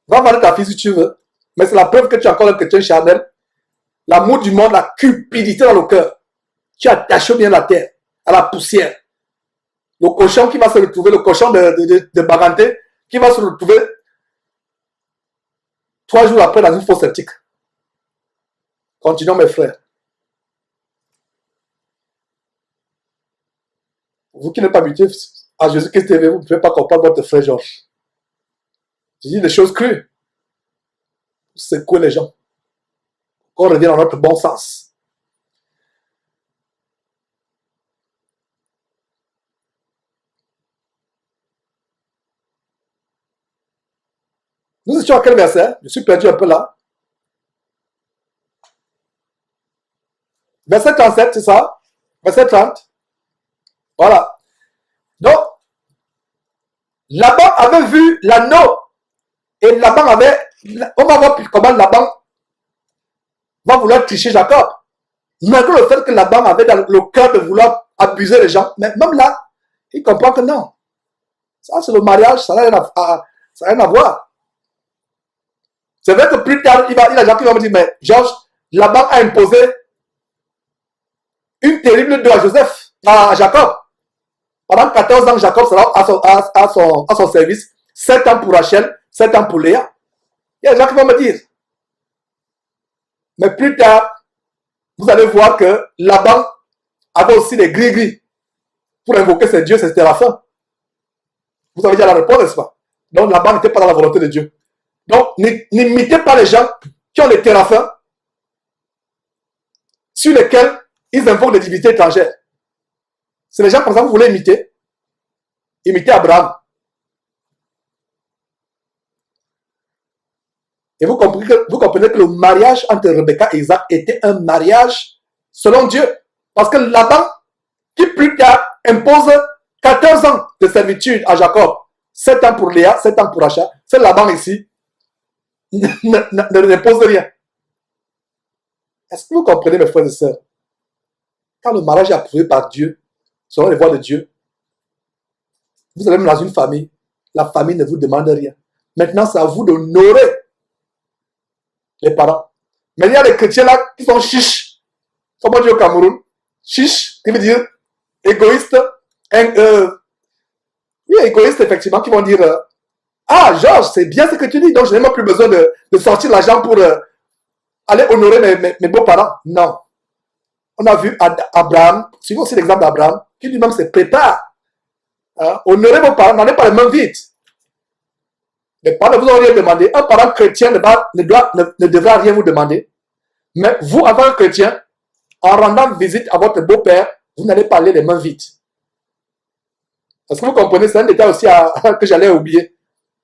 va vendre ta fille si tu veux. Mais c'est la preuve que tu es encore un chrétien charnel. L'amour du monde, la cupidité dans le cœur. Tu attaches bien la terre, à la poussière. Le cochon qui va se retrouver, le cochon de Baganté, qui va se retrouver 3 jours après dans une fosse septique. Continuons mes frères. Vous qui n'êtes pas habitués à Jésus-Christ TV, vous ne pouvez pas comprendre votre frère Georges. Je dis des choses crues. C'est quoi les gens? Qu'on revienne dans notre bon sens. Nous étions à quel verset? Je suis perdu un peu là. Verset 37, c'est ça? Verset 30. Voilà. Donc, Laban avait vu l'anneau. Et Laban avait... On va voir comment Laban va vouloir tricher Jacob. Malgré le fait que Laban avait dans le cœur de vouloir abuser les gens. Mais même là, il comprend que non. Ça, c'est le mariage, ça n'a rien à voir. C'est vrai que plus tard, il y a des gens qui vont me dire, mais Georges, Laban a imposé une terrible dot à Joseph, à Jacob. Pendant 14 ans, Jacob sera à son service. 7 ans pour Rachel, 7 ans pour Léa. Il y a des gens qui vont me dire. Mais plus tard, vous allez voir que Laban avait aussi des gris-gris pour invoquer ses dieux, ses téraphins. Vous avez déjà la réponse, n'est-ce pas? Donc Laban n'était pas dans la volonté de Dieu. Donc n'imitez pas les gens qui ont des téraphins sur lesquels ils invoquent des divinités étrangères. C'est les gens comme ça que vous voulez imiter. Imitez Abraham. Et vous comprenez que le mariage entre Rebecca et Isaac était un mariage selon Dieu. Parce que Laban, qui plus tard impose 14 ans de servitude à Jacob, 7 ans pour Léa, 7 ans pour Rachel, c'est Laban ici, n'impose rien. Est-ce que vous comprenez, mes frères et sœurs? Quand le mariage est approuvé par Dieu, selon les voies de Dieu, vous allez même dans une famille, la famille ne vous demande rien. Maintenant, c'est à vous d'honorer les parents. Mais il y a des chrétiens là qui sont chiches. Comment dire au Cameroun? Chiches, qui veut dire égoïste. Oui, égoïste, effectivement, qui vont dire ah, Georges, c'est bien ce que tu dis, donc je n'ai même plus besoin de sortir l'argent pour aller honorer mes beaux-parents. Non. On a vu Abraham, suivons aussi l'exemple d'Abraham, qui lui-même se prépare. Honorer vos parents, n'allez pas les mains vides. Les parents ne vous ont rien demandé. Un parent chrétien ne devra rien vous demander. Mais vous, en tant que chrétien, en rendant visite à votre beau-père, vous n'allez pas aller les mains vides. Est-ce que vous comprenez? C'est un détail aussi que j'allais oublier.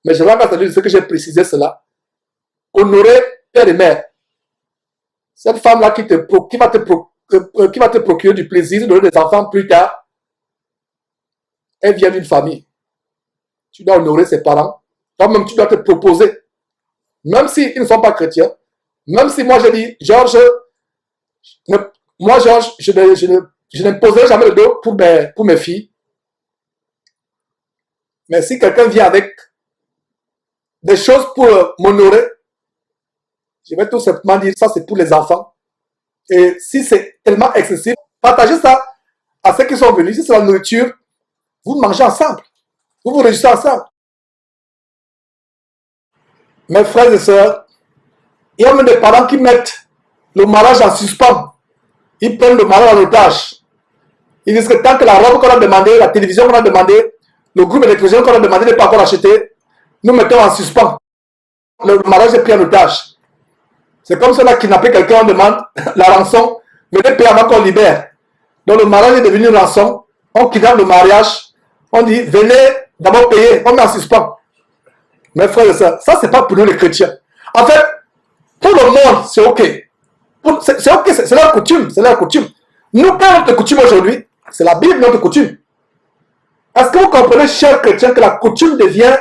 Mais je vais encore dire ce que j'ai précisé cela. Honorer père et mère. Cette femme-là qui va te procurer du plaisir de donner des enfants plus tard, elle vient d'une famille. Tu dois honorer ses parents. Toi-même, tu dois te proposer. Même s'ils ne sont pas chrétiens. Même si moi, je dis, Georges, je n'imposerai jamais le dos pour mes filles. Mais si quelqu'un vient avec des choses pour m'honorer, je vais tout simplement dire, ça c'est pour les enfants. Et si c'est tellement excessif, partagez ça à ceux qui sont venus. Si c'est la nourriture, vous mangez ensemble. Vous vous réjouissez ensemble. Mes frères et sœurs, il y a même des parents qui mettent le mariage en suspens. Ils prennent le mariage en otage. Ils disent que tant que la robe qu'on a demandé, la télévision qu'on a demandé, le groupe électrogène qu'on a demandé n'est pas encore acheté, nous mettons en suspens. Le mariage est pris en otage. C'est comme si on a kidnappé quelqu'un, on demande la rançon, venez payer avant qu'on libère. Donc le mariage est devenu une rançon, on kidnappe le mariage, on dit venez d'abord payer, on met en suspens. Mes frères et sœurs, ça c'est pas pour nous les chrétiens. En fait, pour le monde, c'est ok. C'est ok, c'est leur coutume, c'est leur coutume. Nous, quand notre coutume aujourd'hui, c'est la Bible notre coutume. Est-ce que vous comprenez, chers chrétiens, que la coutume devient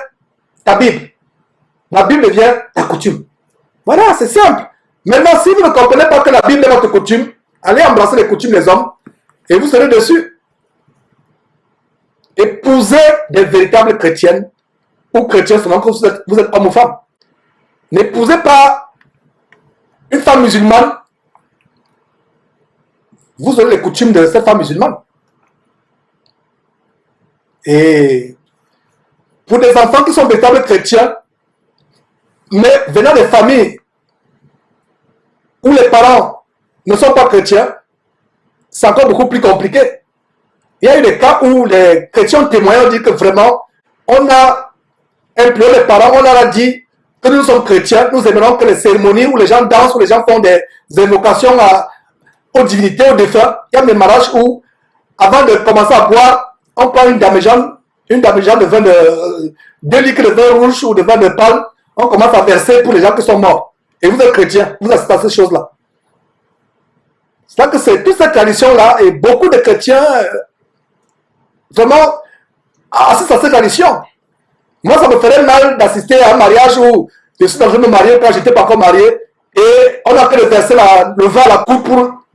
ta Bible? La Bible devient ta coutume. Voilà, c'est simple. Maintenant, si vous ne comprenez pas que la Bible est votre coutume, allez embrasser les coutumes des hommes et vous serez dessus. Épousez des véritables chrétiennes ou chrétiens selon que vous êtes homme ou femme. N'épousez pas une femme musulmane. Vous aurez les coutumes de cette femme musulmane. Et pour des enfants qui sont véritables chrétiens, mais venant des familles où les parents ne sont pas chrétiens, c'est encore beaucoup plus compliqué. Il y a eu des cas où les chrétiens témoignent, disent que vraiment, on a imploré les parents, on leur a dit que nous sommes chrétiens, nous aimerons que les cérémonies où les gens dansent, où les gens font des invocations aux divinités, aux défunts. Il y a des mariages où, avant de commencer à boire, on prend une damigeane de vin de 2 litres de vin rouge ou de vin de palme, on commence à verser pour les gens qui sont morts. Et vous êtes chrétiens, vous assistez à ces choses-là. C'est-à-dire que c'est toute cette tradition-là, et beaucoup de chrétiens, vraiment, assistent à cette tradition. Moi, ça me ferait mal d'assister à un mariage où je suis en train de me marier quand je n'étais pas encore marié, et on a fait de verser le vin à la coupe pour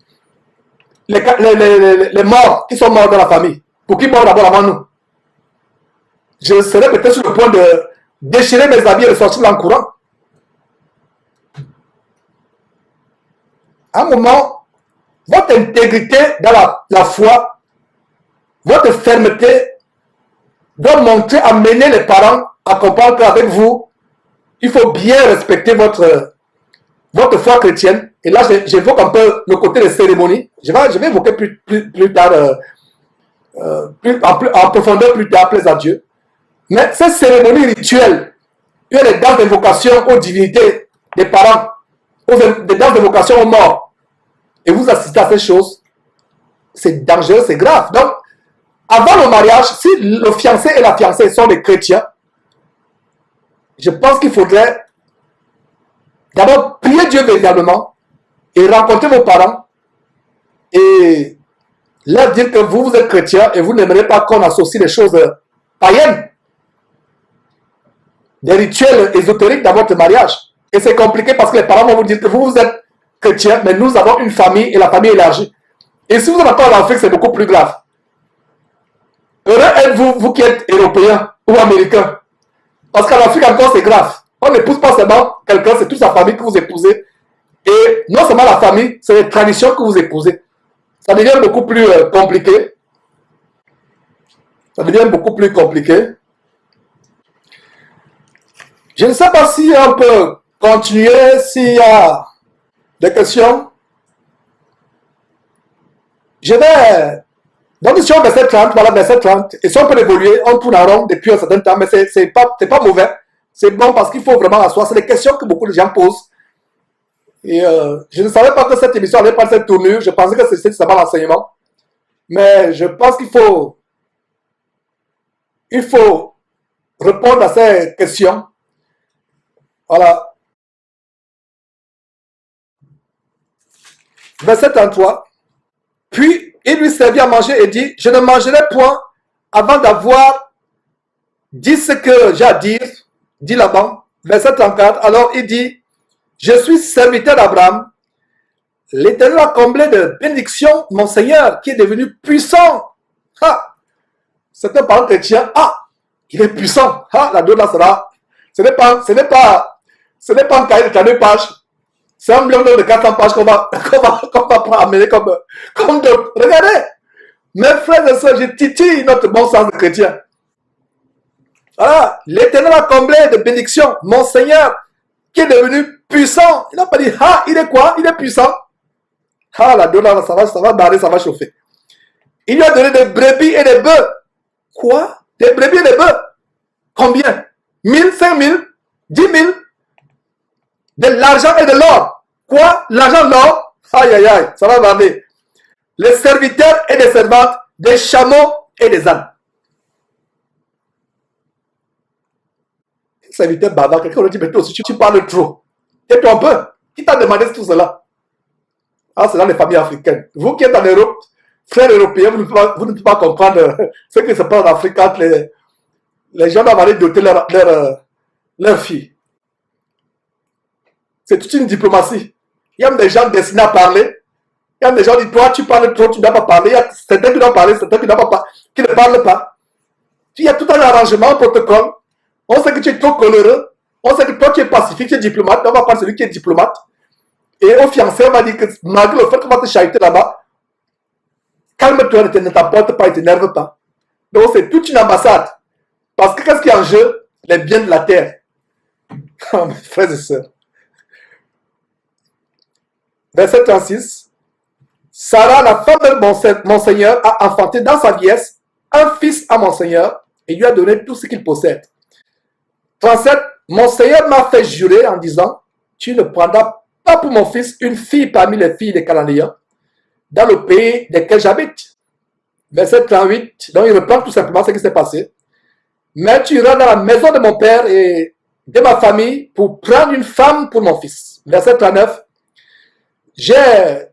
les morts qui sont morts dans la famille. Pour qu'ils meurent d'abord avant nous. Je serais peut-être sur le point de déchirer mes habits et de sortir en courant. À un moment, votre intégrité dans la foi, votre fermeté doit montrer à mener les parents à comprendre qu'avec vous, il faut bien respecter votre foi chrétienne. Et là, j'évoque un peu le côté des cérémonies. Je vais évoquer plus tard, en profondeur plus tard, plaise à Dieu. Mais ces cérémonies rituelles, il y a des danses d'invocation aux divinités des parents, des danses d'invocation aux morts, et vous assistez à ces choses, c'est dangereux, c'est grave. Donc, avant le mariage, si le fiancé et la fiancée sont des chrétiens, je pense qu'il faudrait d'abord prier Dieu véritablement et rencontrer vos parents et leur dire que vous êtes chrétien et vous n'aimerez pas qu'on associe les choses païennes, des rituels ésotériques dans votre mariage. Et c'est compliqué parce que les parents vont vous dire que vous êtes chrétien, mais nous avons une famille et la famille élargie. Et si vous êtes encore en Afrique, c'est beaucoup plus grave. Heureux êtes-vous, vous qui êtes européens ou américains. Parce qu'en Afrique encore, c'est grave. On n'épouse pas seulement quelqu'un, c'est toute sa famille que vous épousez. Et non seulement la famille, c'est les traditions que vous épousez. Ça devient beaucoup plus compliqué. Ça devient beaucoup plus compliqué. Je ne sais pas si on peut continuer, s'il y a Des questions? Je vais... Donc, si on verset 30, voilà, verset 30. Et si on peut évoluer, on tourne en rond depuis un certain temps, mais c'est pas mauvais. C'est bon parce qu'il faut vraiment asseoir. C'est des questions que beaucoup de gens posent. Et je ne savais pas que cette émission allait prendre cette tournure. Je pensais que c'était seulement l'enseignement. Mais je pense qu'il faut répondre à ces questions. Voilà. Verset 33. Puis, il lui servit à manger et dit, je ne mangerai point avant d'avoir dit ce que j'ai à dire, dit Laban. Verset 34. Alors il dit, je suis serviteur d'Abraham. L'Éternel a comblé de bénédictions mon Seigneur qui est devenu puissant. Ah, c'est un parent chrétien. Ah, il est puissant. Ah, la donne là sera. Ce n'est pas un cahier de 32 pages. C'est un bloc de 400 pages qu'on va amener comme de. Regardez, mes frères et sœurs, je titille notre bon sens de chrétien. Voilà, l'Éternel a comblé de bénédictions mon Seigneur qui est devenu puissant. Il n'a pas dit, ah, il est quoi? Il est puissant. Ah, la donne là, ça va barrer, ça va chauffer. Il lui a donné des brebis et des bœufs. Quoi? Des brebis et des bœufs? Combien? 1000, 5000, 10 000? De l'argent et de l'or. Quoi? L'argent, l'or? Aïe, aïe, aïe, ça va barrer. Les serviteurs et les servantes, des chameaux et des ânes. Serviteur bavard, quelqu'un lui dit, mais toi aussi, tu parles trop. Et toi un peu. Qui t'a demandé tout cela? Ah, c'est dans les familles africaines. Vous qui êtes en Europe, frères européens, vous ne pouvez pas comprendre ce qui se passe en Afrique quand les gens doivent aller doter leur fille. C'est toute une diplomatie. Il y a des gens destinés à parler. Il y a des gens qui disent, toi, tu parles trop, tu ne dois pas parler. Il y a certains qui doivent parler, certains qui ne parlent pas. Il y a tout un arrangement, un protocole. On sait que tu es trop coloreux. On sait que toi, tu es pacifique, tu es diplomate. On va prendre celui qui est diplomate. Et au fiancé, on va dire que malgré le fait qu'on va te chahuter là-bas, calme-toi, ne t'emporte pas, ne t'énerve pas. Donc, c'est toute une ambassade. Parce que qu'est-ce qui est en jeu? Les biens de la terre. Oh, mes frères et sœurs. Verset 36. Sarah, la femme de mon Seigneur, a enfanté dans sa vieillesse un fils à mon Seigneur et lui a donné tout ce qu'il possède. 37. Mon Seigneur m'a fait jurer en disant, tu ne prendras pas pour mon fils une fille parmi les filles des Cananéens dans le pays desquels j'habite. Verset 38. Donc il reprend tout simplement ce qui s'est passé. Mais tu iras dans la maison de mon père et de ma famille pour prendre une femme pour mon fils. Verset 39. J'ai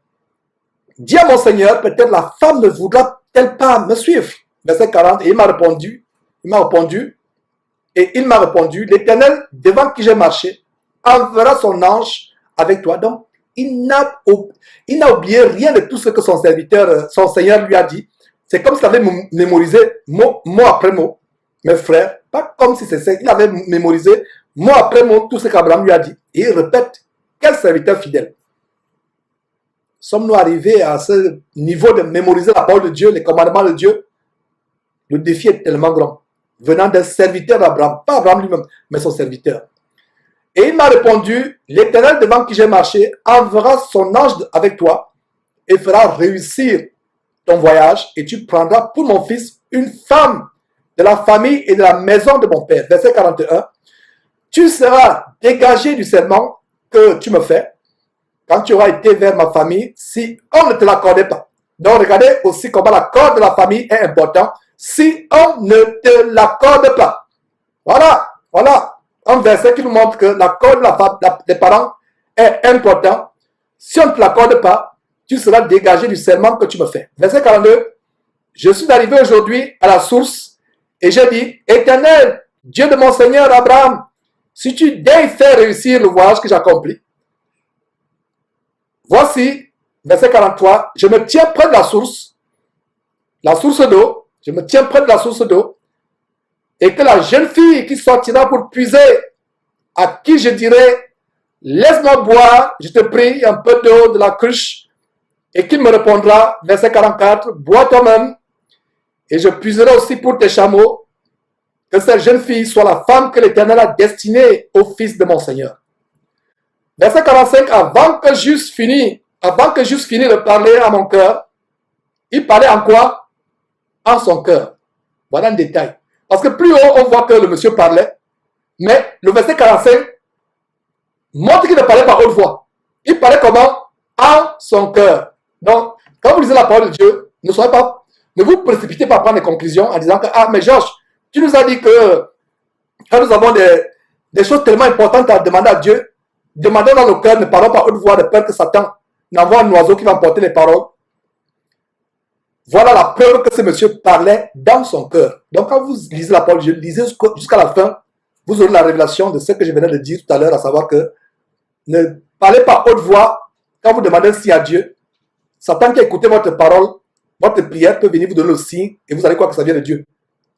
dit à mon Seigneur, peut-être la femme ne voudra-t-elle pas me suivre. Verset 40. Et il m'a répondu, l'Éternel devant qui j'ai marché enverra son ange avec toi. Donc, il n'a oublié rien de tout ce que son Seigneur lui a dit. C'est comme s'il avait mémorisé mot après mot. Mes frères, pas comme si c'était, il avait mémorisé mot après mot tout ce qu'Abraham lui a dit. Et il répète, quel serviteur fidèle. Sommes-nous arrivés à ce niveau de mémoriser la parole de Dieu, les commandements de Dieu? Le défi est tellement grand. Venant d'un serviteur d'Abraham, pas Abraham lui-même, mais son serviteur. Et il m'a répondu, l'Éternel devant qui j'ai marché enverra son ange avec toi et fera réussir ton voyage et tu prendras pour mon fils une femme de la famille et de la maison de mon père. Verset 41. Tu seras dégagé du serment que tu me fais quand tu auras été vers ma famille si on ne te l'accordait pas. Donc regardez aussi comment l'accord de la famille est important si on ne te l'accorde pas. Voilà un verset qui nous montre que l'accord des parents est important. Si on ne te l'accorde pas, tu seras dégagé du serment que tu me fais. Verset 42. Je suis arrivé aujourd'hui à la source et j'ai dit, Éternel, Dieu de mon Seigneur Abraham, si tu daignes faire réussir le voyage que j'accomplis, voici, verset 43, je me tiens près de la source d'eau, je me tiens près de la source d'eau, et que la jeune fille qui sortira pour puiser, à qui je dirai, laisse-moi boire, je te prie, un peu d'eau de la cruche, et qu'il me répondra, verset 44, bois toi-même, et je puiserai aussi pour tes chameaux, que cette jeune fille soit la femme que l'Éternel a destinée au fils de mon Seigneur. Verset 45, avant que j'eusse fini de parler à mon cœur, il parlait en quoi? En son cœur. Voilà un détail. Parce que plus haut, on voit que le monsieur parlait, mais le verset 45 montre qu'il ne parlait pas haute voix. Il parlait comment? En son cœur. Donc, quand vous lisez la parole de Dieu, ne vous précipitez pas à prendre des conclusions en disant que, ah, mais Georges, tu nous as dit que quand nous avons des choses tellement importantes à demander à Dieu, demandons dans le cœur, ne parlons pas haute voix de peur que Satan n'envoie un oiseau qui va emporter les paroles. Voilà la preuve que ce monsieur parlait dans son cœur. Donc, quand vous lisez la parole de Dieu, lisez jusqu'à la fin, vous aurez la révélation de ce que je venais de dire tout à l'heure, à savoir que ne parlez pas haute voix quand vous demandez un signe à Dieu. Satan qui a écouté votre parole, votre prière peut venir vous donner le signe et vous allez croire que ça vient de Dieu.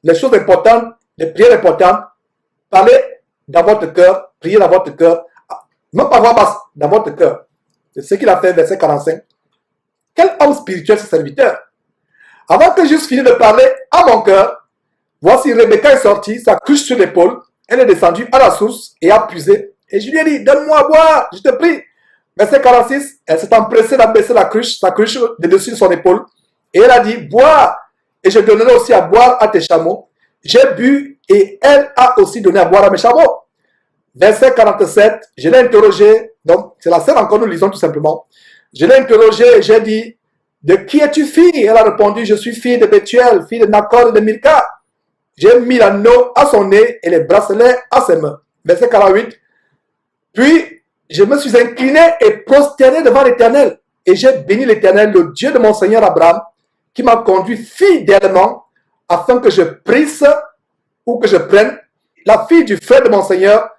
Les choses importantes, les prières importantes, parlez dans votre cœur, priez dans votre cœur, même pas voix basse, dans votre cœur. C'est ce qu'il a fait, verset 45. Quel homme spirituel ce serviteur? Avant que j'eusse fini de parler à mon cœur, voici Rebecca est sortie, sa cruche sur l'épaule, elle est descendue à la source et a puisé. Et je lui ai dit, donne-moi à boire, je te prie. Verset 46, elle s'est empressée d'abaisser sa cruche de dessus de son épaule. Et elle a dit, bois, et je donnerai aussi à boire à tes chameaux. J'ai bu, et elle a aussi donné à boire à mes chameaux. Verset 47, je l'ai interrogé, donc c'est la scène encore, nous lisons tout simplement. Je l'ai interrogé et j'ai dit, de qui es-tu fille? Elle a répondu, je suis fille de Bethuel, fille de Nacor et de Milka. J'ai mis l'anneau à son nez et les bracelets à ses mains. Verset 48, puis je me suis incliné et prosterné devant l'Éternel. Et j'ai béni l'Éternel, le Dieu de mon Seigneur Abraham, qui m'a conduit fidèlement afin que je prisse ou que je prenne la fille du frère de mon Seigneur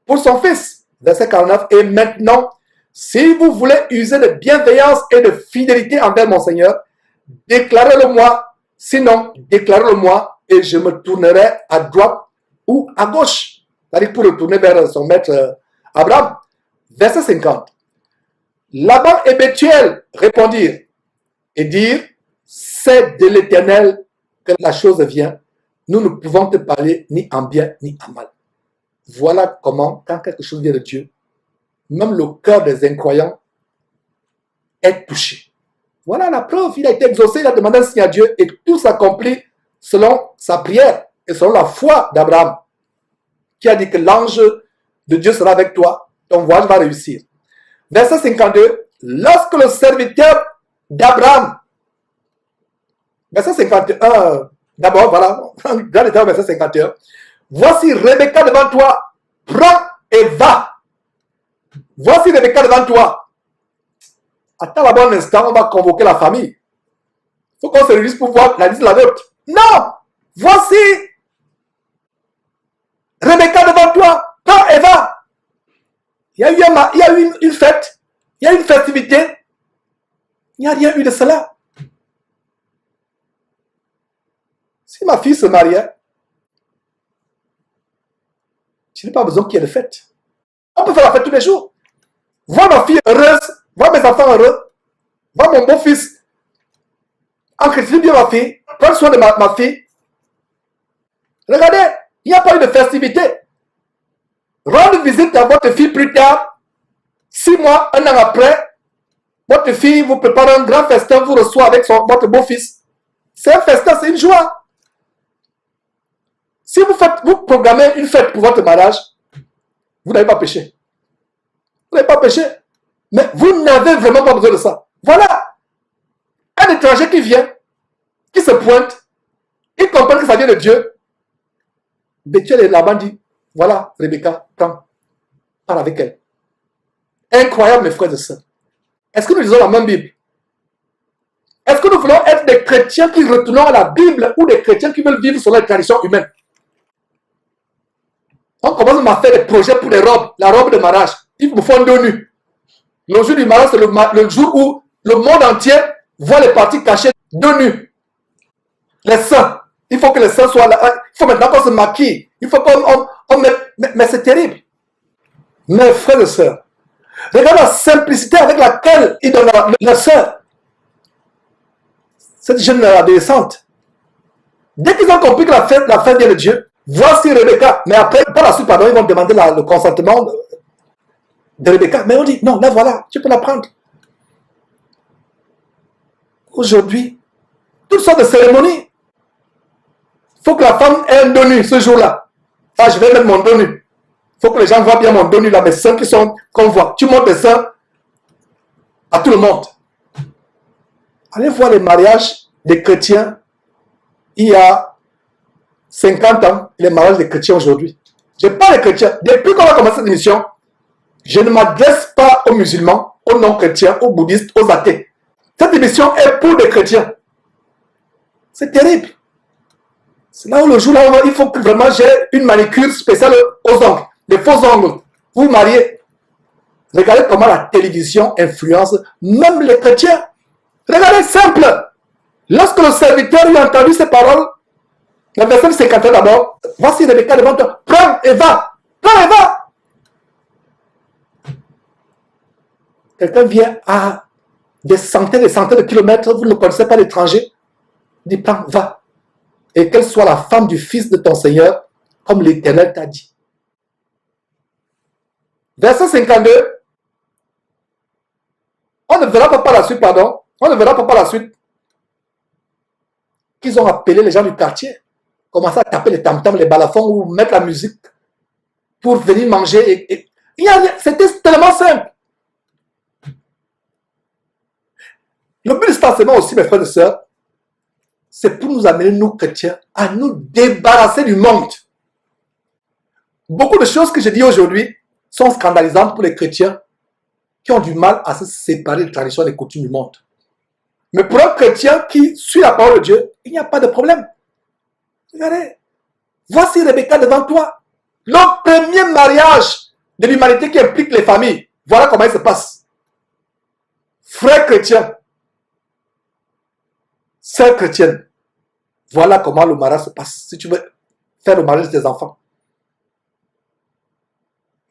pour son fils. Verset 49. Et maintenant, si vous voulez user de bienveillance et de fidélité envers mon Seigneur, déclarez-le-moi. Sinon, déclarez-le-moi et je me tournerai à droite ou à gauche. C'est-à-dire pour retourner vers son maître Abraham. Verset 50. Laban et Bethuel répondirent et dirent, c'est de l'Éternel que la chose vient. Nous ne pouvons te parler ni en bien ni en mal. Voilà comment, quand quelque chose vient de Dieu, même le cœur des incroyants est touché. Voilà la preuve. Il a été exaucé, il a demandé un signe à Dieu et tout s'accomplit selon sa prière et selon la foi d'Abraham, qui a dit que l'ange de Dieu sera avec toi, ton voyage va réussir. Verset 52, lorsque le serviteur d'Abraham, verset 51, d'abord, voilà, dans le verset 51, voici Rebecca devant toi, prends et va. Voici Rebecca devant toi. Attends là-bas un instant, on va convoquer la famille. Il faut qu'on se réunisse pour voir la liste de la note. Non! Voici Rebecca devant toi, prends et va. Il y a eu une fête, il y a eu une festivité. Il n'y a rien eu de cela. Si ma fille se mariait, je n'ai pas besoin qu'il y ait de fête. On peut faire la fête tous les jours. Vois ma fille heureuse, vois mes enfants heureux, vois mon beau-fils. Entretien bien ma fille, prends soin de ma fille. Regardez, il n'y a pas eu de festivité. Rendre visite à votre fille plus tard, 6 mois, 1 an après, votre fille vous prépare un grand festin, vous reçoit avec votre beau-fils. C'est un festin, c'est une joie. Si vous programmez une fête pour votre mariage, vous n'avez pas péché. Vous n'avez pas péché. Mais vous n'avez vraiment pas besoin de ça. Voilà. Un étranger qui vient, qui se pointe, il comprend que ça vient de Dieu. Bethuel et Laban dit, voilà, Rebecca, prends, parle avec elle. Incroyable, mes frères et sœurs. Est-ce que nous lisons la même Bible? Est-ce que nous voulons être des chrétiens qui retournons à la Bible ou des chrétiens qui veulent vivre selon les traditions humaines? On commence à faire des projets pour les robes, la robe de mariage. Il me faut 2 nus. Le jour du mariage, c'est le jour où le monde entier voit les parties cachées 2 nus. Les seins. Il faut que les seins soient là. Il faut maintenant qu'on se maquille. Il faut qu'on mette. Mais c'est terrible. Mes frères et sœurs, regarde la simplicité avec laquelle ils donnent leur sœur. Cette jeune adolescente. Dès qu'ils ont compris que la fête vient de Dieu, voici Rebecca. Mais après, par la suite, pardon, ils vont demander le consentement de Rebecca. Mais on dit, non, là voilà, tu peux la prendre. Aujourd'hui, toutes sortes de cérémonies. Il faut que la femme ait un dos nu ce jour-là. Ah, je vais mettre mon dos nu. Il faut que les gens voient bien mon dos nu là, mes seins qu'on voit. Tu montres les seins à tout le monde. Allez voir les mariages des chrétiens il y a 50 ans, les mariages des chrétiens aujourd'hui. Je parle des chrétiens. Depuis qu'on a commencé cette émission, je ne m'adresse pas aux musulmans, aux non-chrétiens, aux bouddhistes, aux athées. Cette émission est pour les chrétiens. C'est terrible. C'est là où le jour là, il faut que vraiment j'ai une manicure spéciale aux ongles, des faux ongles. Vous vous mariez. Regardez comment la télévision influence même les chrétiens. Regardez, simple. Lorsque le serviteur lui a entendu ces paroles, le verset 51 d'abord, voici Rebecca devant toi, prends et va. Prends et va. Quelqu'un vient à des centaines et centaines de kilomètres, vous ne connaissez pas l'étranger, dit prends, va. Et qu'elle soit la femme du fils de ton Seigneur, comme l'Éternel t'a dit. Verset 52. On ne verra pas par la suite, pardon. On ne verra pas par la suite qu'ils ont appelé les gens du quartier, commencé à taper les tam-tams, les balafons ou mettre la musique pour venir manger. C'était tellement simple. Le but de cet enseignement aussi, mes frères et sœurs, c'est pour nous amener, nous chrétiens, à nous débarrasser du monde. Beaucoup de choses que je dis aujourd'hui sont scandalisantes pour les chrétiens qui ont du mal à se séparer des traditions et des coutumes du monde. Mais pour un chrétien qui suit la parole de Dieu, il n'y a pas de problème. Regardez, voici Rebecca devant toi. Le premier mariage de l'humanité qui implique les familles. Voilà comment il se passe. Frères chrétiens, sœurs chrétiennes, voilà comment le mariage se passe. Si tu veux faire le mariage des enfants.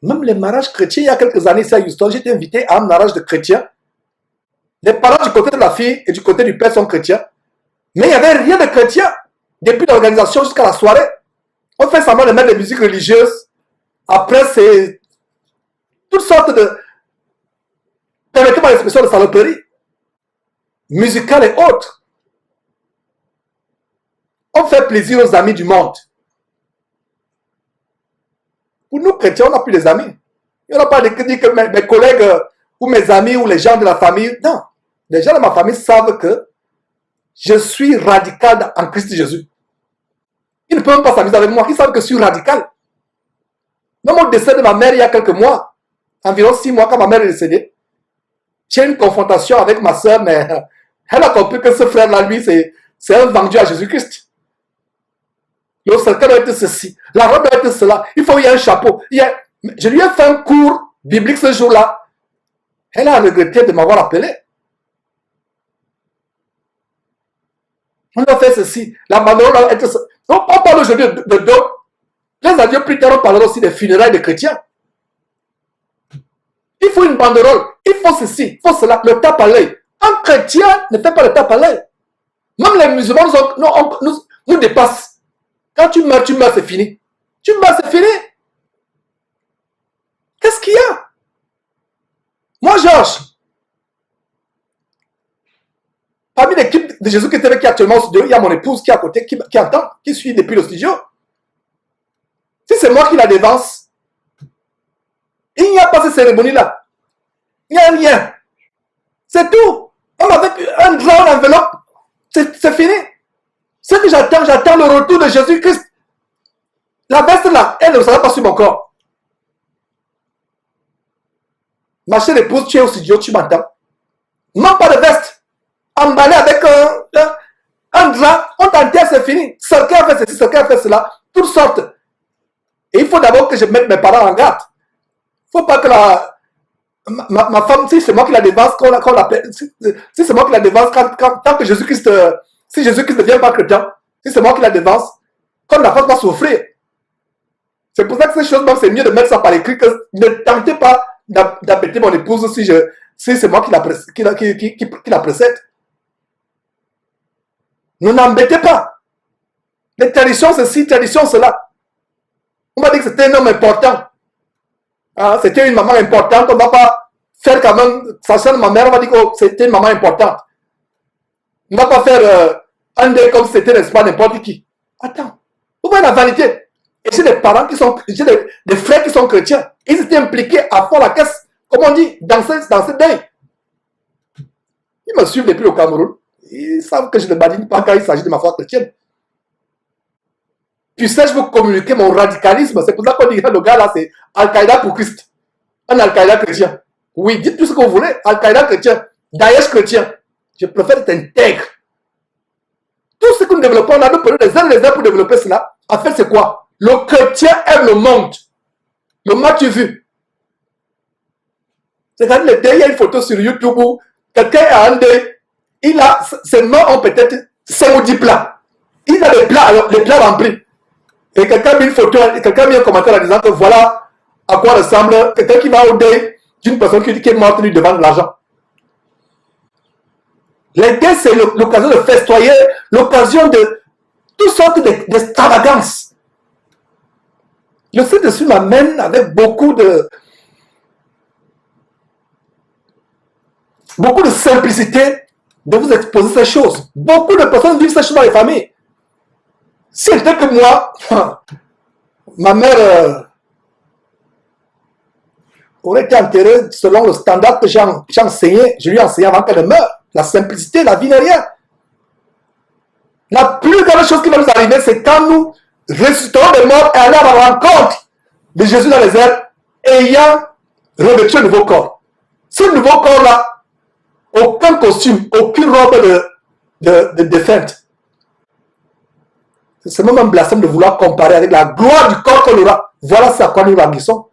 Même les mariages chrétiens, il y a quelques années, ici à Houston, j'ai été invité à un mariage de chrétiens. Les parents du côté de la fille et du côté du père sont chrétiens. Mais il n'y avait rien de chrétien. Depuis l'organisation jusqu'à la soirée. On fait semblant de mettre des musiques religieuses. Après, c'est toutes sortes de... permettez-moi l'expression de saloperie. Musicales et autres. On fait plaisir aux amis du monde. Pour nous chrétiens, on n'a plus des amis. Il n'y a pas de dire que mes collègues ou mes amis ou les gens de la famille. Non. Les gens de ma famille savent que je suis radical en Christ Jésus. Ils ne peuvent même pas s'amuser avec moi. Ils savent que je suis radical. Même au décès de ma mère il y a quelques mois, environ 6 mois quand ma mère est décédée, j'ai eu une confrontation avec ma soeur, mais elle a compris que ce frère-là, lui, c'est un vendu à Jésus-Christ. Le cercle doit être ceci, la robe doit être cela, il faut y ait un chapeau. Je lui ai fait un cours biblique ce jour-là. Elle a regretté de m'avoir appelé. On a fait ceci. La banderole doit être... On parle aujourd'hui de dons. Les adieux plus tard, on parlera aussi des funérailles des chrétiens. Il faut une banderole. Il faut ceci, il faut cela. Le tape à l'œil. Un chrétien ne fait pas le tape à l'œil. Même les musulmans nous dépassent. Quand tu meurs, c'est fini. Tu meurs, c'est fini. Qu'est-ce qu'il y a? Moi, Georges, parmi l'équipe de Jésus qui est avec qui actuellement au studio, il y a mon épouse qui est à côté, qui entend, qui suit depuis le studio. Si c'est moi qui la dévance, il n'y a pas cette cérémonie-là. Il n'y a rien. C'est tout. Même avec un grand enveloppe, c'est fini. Ce que j'attends le retour de Jésus-Christ. La veste là, elle ne sera pas sur mon corps. Ma chère épouse, tu es au studio, tu m'entends. Non, pas de veste. Emballé avec un drap, on t'enterre, c'est fini. Quelqu'un a fait ceci, quelqu'un a fait cela, toutes sortes. Et il faut d'abord que je mette mes parents en garde. Il ne faut pas que ma femme, si c'est moi qui la dévance, si c'est moi qui la dévance, tant que Jésus-Christ, si Jésus-Christ ne devient pas chrétien, si c'est moi qui la dévance, comme la femme va souffrir. C'est pour ça que ces choses, c'est mieux de mettre ça par écrit, que ne tentez pas d'embêter mon épouse si c'est moi qui la précède. Ne l'embêtez pas. Les traditions, ceci, traditions, cela. On m'a dit que c'était un homme important. Hein, c'était une maman importante, on ne va pas faire quand même, sachant ma mère, on va dire que c'était une maman importante. On ne va pas faire un deuil comme si c'était, n'est-ce pas, n'importe qui. Attends, vous voyez la vanité. Et j'ai des parents qui sont, j'ai des frères qui sont chrétiens. Ils étaient impliqués à fond la caisse, comme on dit, dans ce deuil. Ils me suivent depuis le Cameroun. Ils savent que je ne badine pas quand il s'agit de ma foi chrétienne. Puissais-je vous communiquer mon radicalisme? C'est pour ça qu'on dit que le gars là, c'est Al-Qaïda pour Christ. Un Al-Qaïda chrétien. Oui, dites tout ce que vous voulez. Al-Qaïda chrétien. Daesh chrétien. Je préfère être intègre. Tout ce que nous développons là, nous prenons des années et des années pour développer cela. En fait, c'est quoi? Le chrétien aime le monde. Le m'as-tu vu? Regardez le deuil, il y a une photo sur YouTube où quelqu'un a un deuil. Ses mains ont peut-être 5 ou 10 plats. Il a des plats, alors les plats remplis. Et quelqu'un a mis une photo, quelqu'un a mis un commentaire en disant que voilà à quoi ressemble quelqu'un qui va au deuil d'une personne qui est morte lui devant l'argent. Les deuils, c'est l'occasion de festoyer, l'occasion de toutes sortes d'extravagances. Le Saint-Esprit m'amène avec beaucoup de simplicité de vous exposer ces choses. Beaucoup de personnes vivent ces choses dans les familles. Si c'était que moi, ma mère aurait été enterrée selon le standard que j'ai enseigné, je lui ai enseigné avant qu'elle meure. La simplicité, la vie n'est rien. La plus grande chose qui va nous arriver, c'est quand nous ressusciterons des morts et aller à la rencontre de Jésus dans les airs, ayant revêtu un nouveau corps. Ce nouveau corps-là, aucun costume, aucune robe de fête. C'est même un blasphème de vouloir comparer avec la gloire du corps qu'on aura. Voilà ce à quoi nous languissons.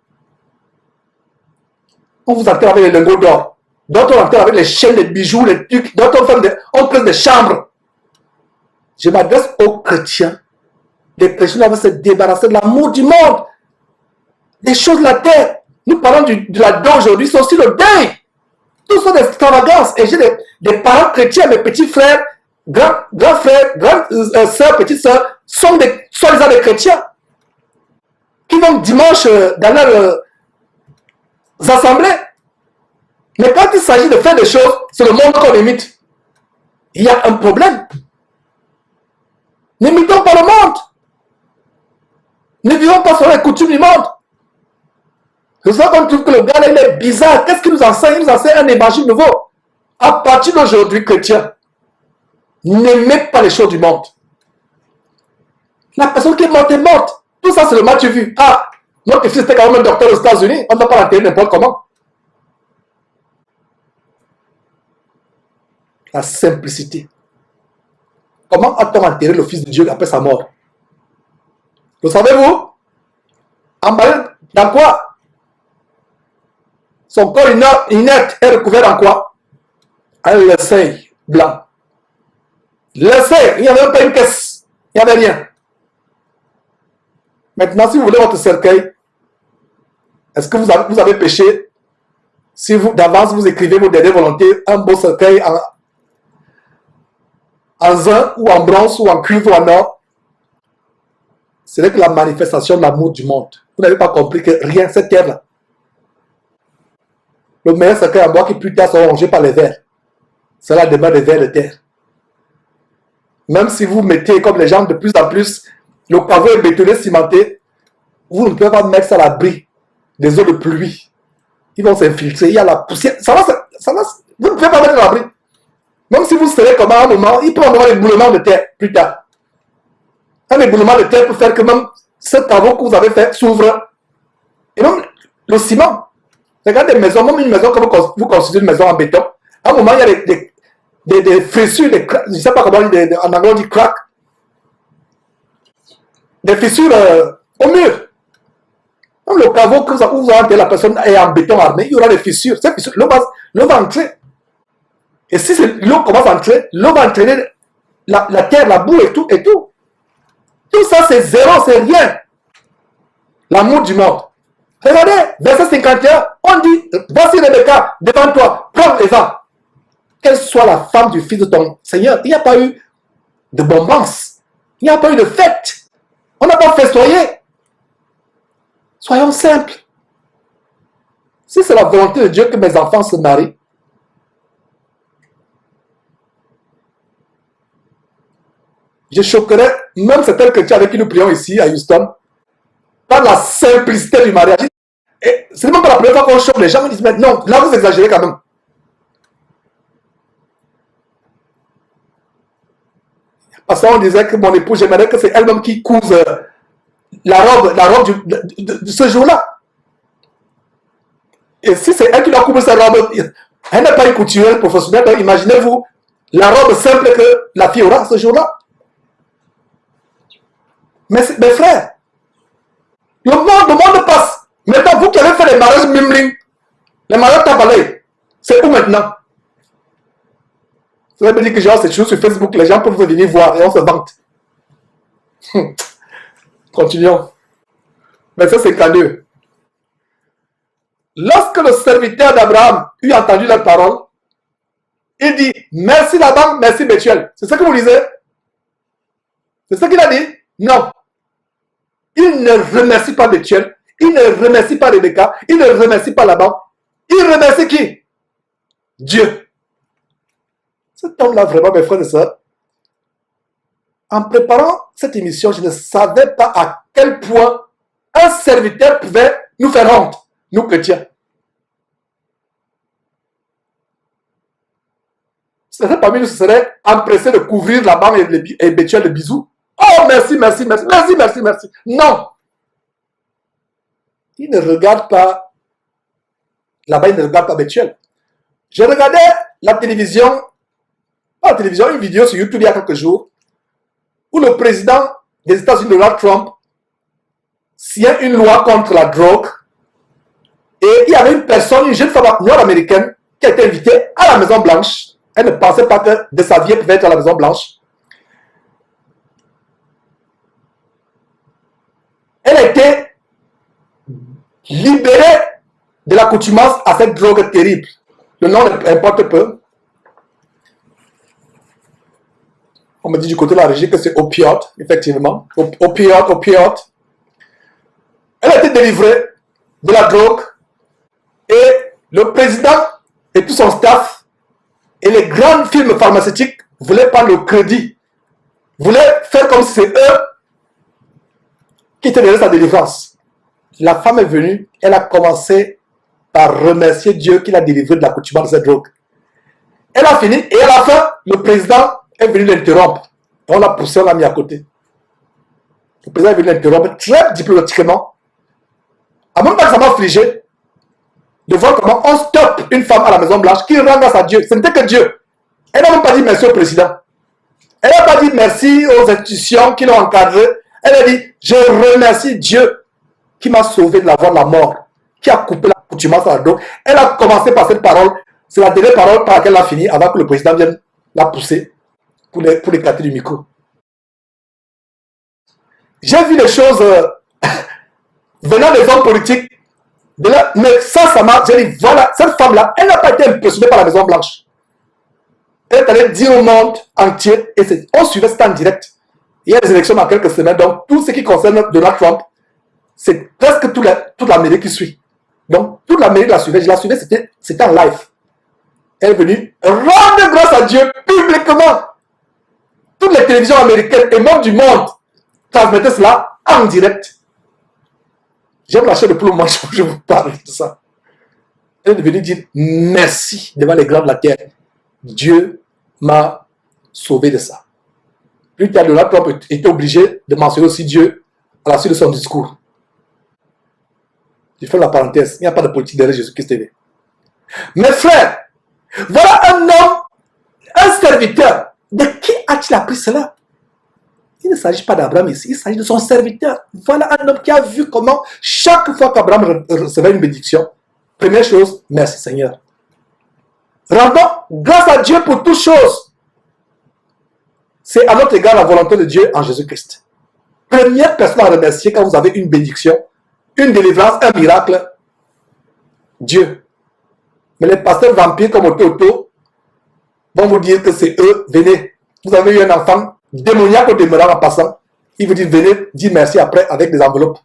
On vous enterre avec les lingots d'or. D'autres on enterre avec les chaînes, les bijoux, les trucs. D'autres on crée des chambres. Je m'adresse aux chrétiens. Les chrétiens doivent se débarrasser de l'amour du monde. Des choses de la terre. Nous parlons de la deuil aujourd'hui, c'est aussi le deuil. Tout sont des extravagances. Et j'ai des parents chrétiens, mes petits frères, grands frères, grandes sœurs, petites sœurs, sont des chrétiens qui vont dimanche dans leurs assemblées. Mais quand il s'agit de faire des choses, c'est le monde qu'on imite. Il y a un problème. N'imitons pas le monde. Ne vivons pas sur les coutumes du monde. C'est ça qu'on trouve que le gars là, il est bizarre. Qu'est-ce qu'il nous enseigne? Il nous enseigne un évangile nouveau. À partir d'aujourd'hui, chrétien, n'aimez pas les choses du monde. La personne qui est morte est morte. Tout ça, c'est le match vu. Ah, notre fils était quand même un docteur aux États-Unis. On ne va pas l'enterrer n'importe comment. La simplicité. Comment a-t-on enterré le Fils de Dieu après sa mort? Le savez-vous? Emballé dans quoi? Son corps inerte est recouvert en quoi? Un linceul blanc. Linceul, il n'y avait pas une caisse. Il n'y avait rien. Maintenant, si vous voulez votre cercueil, est-ce que vous avez péché? Si vous, d'avance, vous écrivez vos dernières volontés, un beau cercueil en zinc ou en bronze ou en cuivre ou en or, ce n'est que la manifestation de l'amour du monde. Vous n'avez pas compris que rien, cette terre-là. Le meilleur cercueil en bois qui plus tard sera rongé par les vers. C'est la demeure des vers de terre. Même si vous mettez comme les gens de plus en plus, le caveau est bétonné, cimenté, vous ne pouvez pas mettre ça à l'abri des eaux de pluie. Ils vont s'infiltrer, il y a la poussière. Vous ne pouvez pas mettre à l'abri. Même si vous savez comment à un moment, il peut y avoir un éboulement de terre plus tard. Un éboulement de terre peut faire que même ce caveau que vous avez fait s'ouvre. Et même le ciment. Regardez des maisons, même une maison que vous construisez une maison en béton. À un moment, il y a des fissures, je ne sais pas comment on dit, en anglais on dit crack. Des fissures au mur. Même le caveau que vous avez enterré, la personne est en béton armé, il y aura des fissures. Ces fissures, l'eau va entrer. Et si l'eau commence à entrer, l'eau va entraîner la terre, la boue et tout, et tout. Tout ça, c'est zéro, c'est rien. L'amour du monde. Regardez, verset 51, on dit, voici Rebecca devant toi, prends Eva. Qu'elle soit la femme du fils de ton Seigneur. Il n'y a pas eu de bombance. Il n'y a pas eu de fête. On n'a pas festoyé. Soyons simples. Si c'est la volonté de Dieu que mes enfants se marient, je choquerais même certains chrétiens avec qui nous prions ici à Houston par la simplicité du mariage. Et c'est même pas la première fois qu'on choque les gens, ils disent, mais non, là vous exagérez quand même. Parce qu'on disait que mon épouse, j'aimerais que c'est elle-même qui couse la robe de ce jour-là. Et si c'est elle qui doit couvrir sa robe, elle n'est pas une couturière professionnelle, donc imaginez-vous la robe simple que la fille aura ce jour-là. Mais mes frères, le monde passe. Maintenant, vous qui avez fait les mariages mimling, les mariages tabalés, c'est où maintenant? Vous avez dit que genre, c'est toujours sur Facebook, les gens peuvent venir voir et on se vante. Continuons. Verset 52. Lorsque le serviteur d'Abraham eut entendu la parole, il dit, merci Laban, merci Bethuel. C'est ça que vous lisez? C'est ça qu'il a dit? Non. Il ne remercie pas Bethuel, il ne remercie pas Rebecca, il ne remercie pas Laban. Il remercie qui? Dieu. Cet homme-là, vraiment, mes frères et sœurs, en préparant cette émission, je ne savais pas à quel point un serviteur pouvait nous faire honte, nous chrétiens. Certains parmi nous seraient empressés de couvrir Laban et Bethuel de bisous. Oh, merci, merci, merci, merci, merci, merci. Non. Il ne regarde pas Laban, il ne regarde pas Bethuel. Je regardais la télévision, pas la télévision, une vidéo sur YouTube il y a quelques jours, où le président des États-Unis, Donald Trump, signait une loi contre la drogue. Et il y avait une personne, une jeune femme nord-américaine, qui a été invitée à la Maison Blanche. Elle ne pensait pas que de sa vie, elle pouvait être à la Maison Blanche. Elle a été libérée de l'accoutumance à cette drogue terrible. Le nom importe peu. On me dit du côté de la régie que c'est opioïde, effectivement. Opioïde. Elle a été délivrée de la drogue et le président et tout son staff et les grandes firmes pharmaceutiques voulaient prendre le crédit, voulaient faire comme si c'est eux qui étaient derrière sa délivrance. La femme est venue, elle a commencé par remercier Dieu qui l'a délivré de l'accoutumance de cette drogue. Elle a fini et à la fin, le président est venu l'interrompre. On l'a poussé, on l'a mis à côté. Le président est venu l'interrompre très diplomatiquement. À même pas que ça m'a affligé de voir comment on stoppe une femme à la Maison Blanche qui rend grâce à Dieu. Ce n'était que Dieu. Elle n'a même pas dit merci au président. Elle n'a pas dit merci aux institutions qui l'ont encadré. Elle a dit, je remercie Dieu qui m'a sauvé de la voie de la mort, qui a coupé l'accoutumance à la drogue. Elle a commencé par cette parole. C'est la dernière parole par laquelle elle a fini avant que le président vienne la pousser pour l'écarter du micro. J'ai vu des choses venant des hommes politiques. Mais ça m'a... J'ai dit, voilà, cette femme-là, elle n'a pas été impressionnée par la Maison Blanche. Elle est allée dire au monde entier, et on suivait ça en direct. Il y a des élections dans quelques semaines, donc tout ce qui concerne Donald Trump, c'est presque toute l'Amérique qui suit. Donc toute l'Amérique la suivait, je la suivais, c'était en live. Elle est venue rendre grâce à Dieu publiquement. Toutes les télévisions américaines et même du monde transmettaient cela en direct. J'aime la chair de plomb, moi, je vous parle de ça. Elle est venue dire merci devant les grands de la terre. Dieu m'a sauvé de ça. Plus tard, Donald Trump était obligé de mentionner aussi Dieu à la suite de son discours. Je fais la parenthèse. Il n'y a pas de politique derrière Jésus-Christ TV. Mes frères, voilà un homme, un serviteur. De qui a-t-il appris cela? Il ne s'agit pas d'Abraham ici, il s'agit de son serviteur. Voilà un homme qui a vu comment chaque fois qu'Abraham recevait une bénédiction, première chose, merci Seigneur. Rendons grâce à Dieu pour toutes choses. C'est à notre égard la volonté de Dieu en Jésus-Christ. Première personne à remercier quand vous avez une bénédiction, une délivrance, un miracle, Dieu. Mais les pasteurs vampires comme Oto vont vous dire que c'est eux, venez. Vous avez eu un enfant démoniaque au demeurant en passant. Il vous dit venez, dire merci après avec des enveloppes.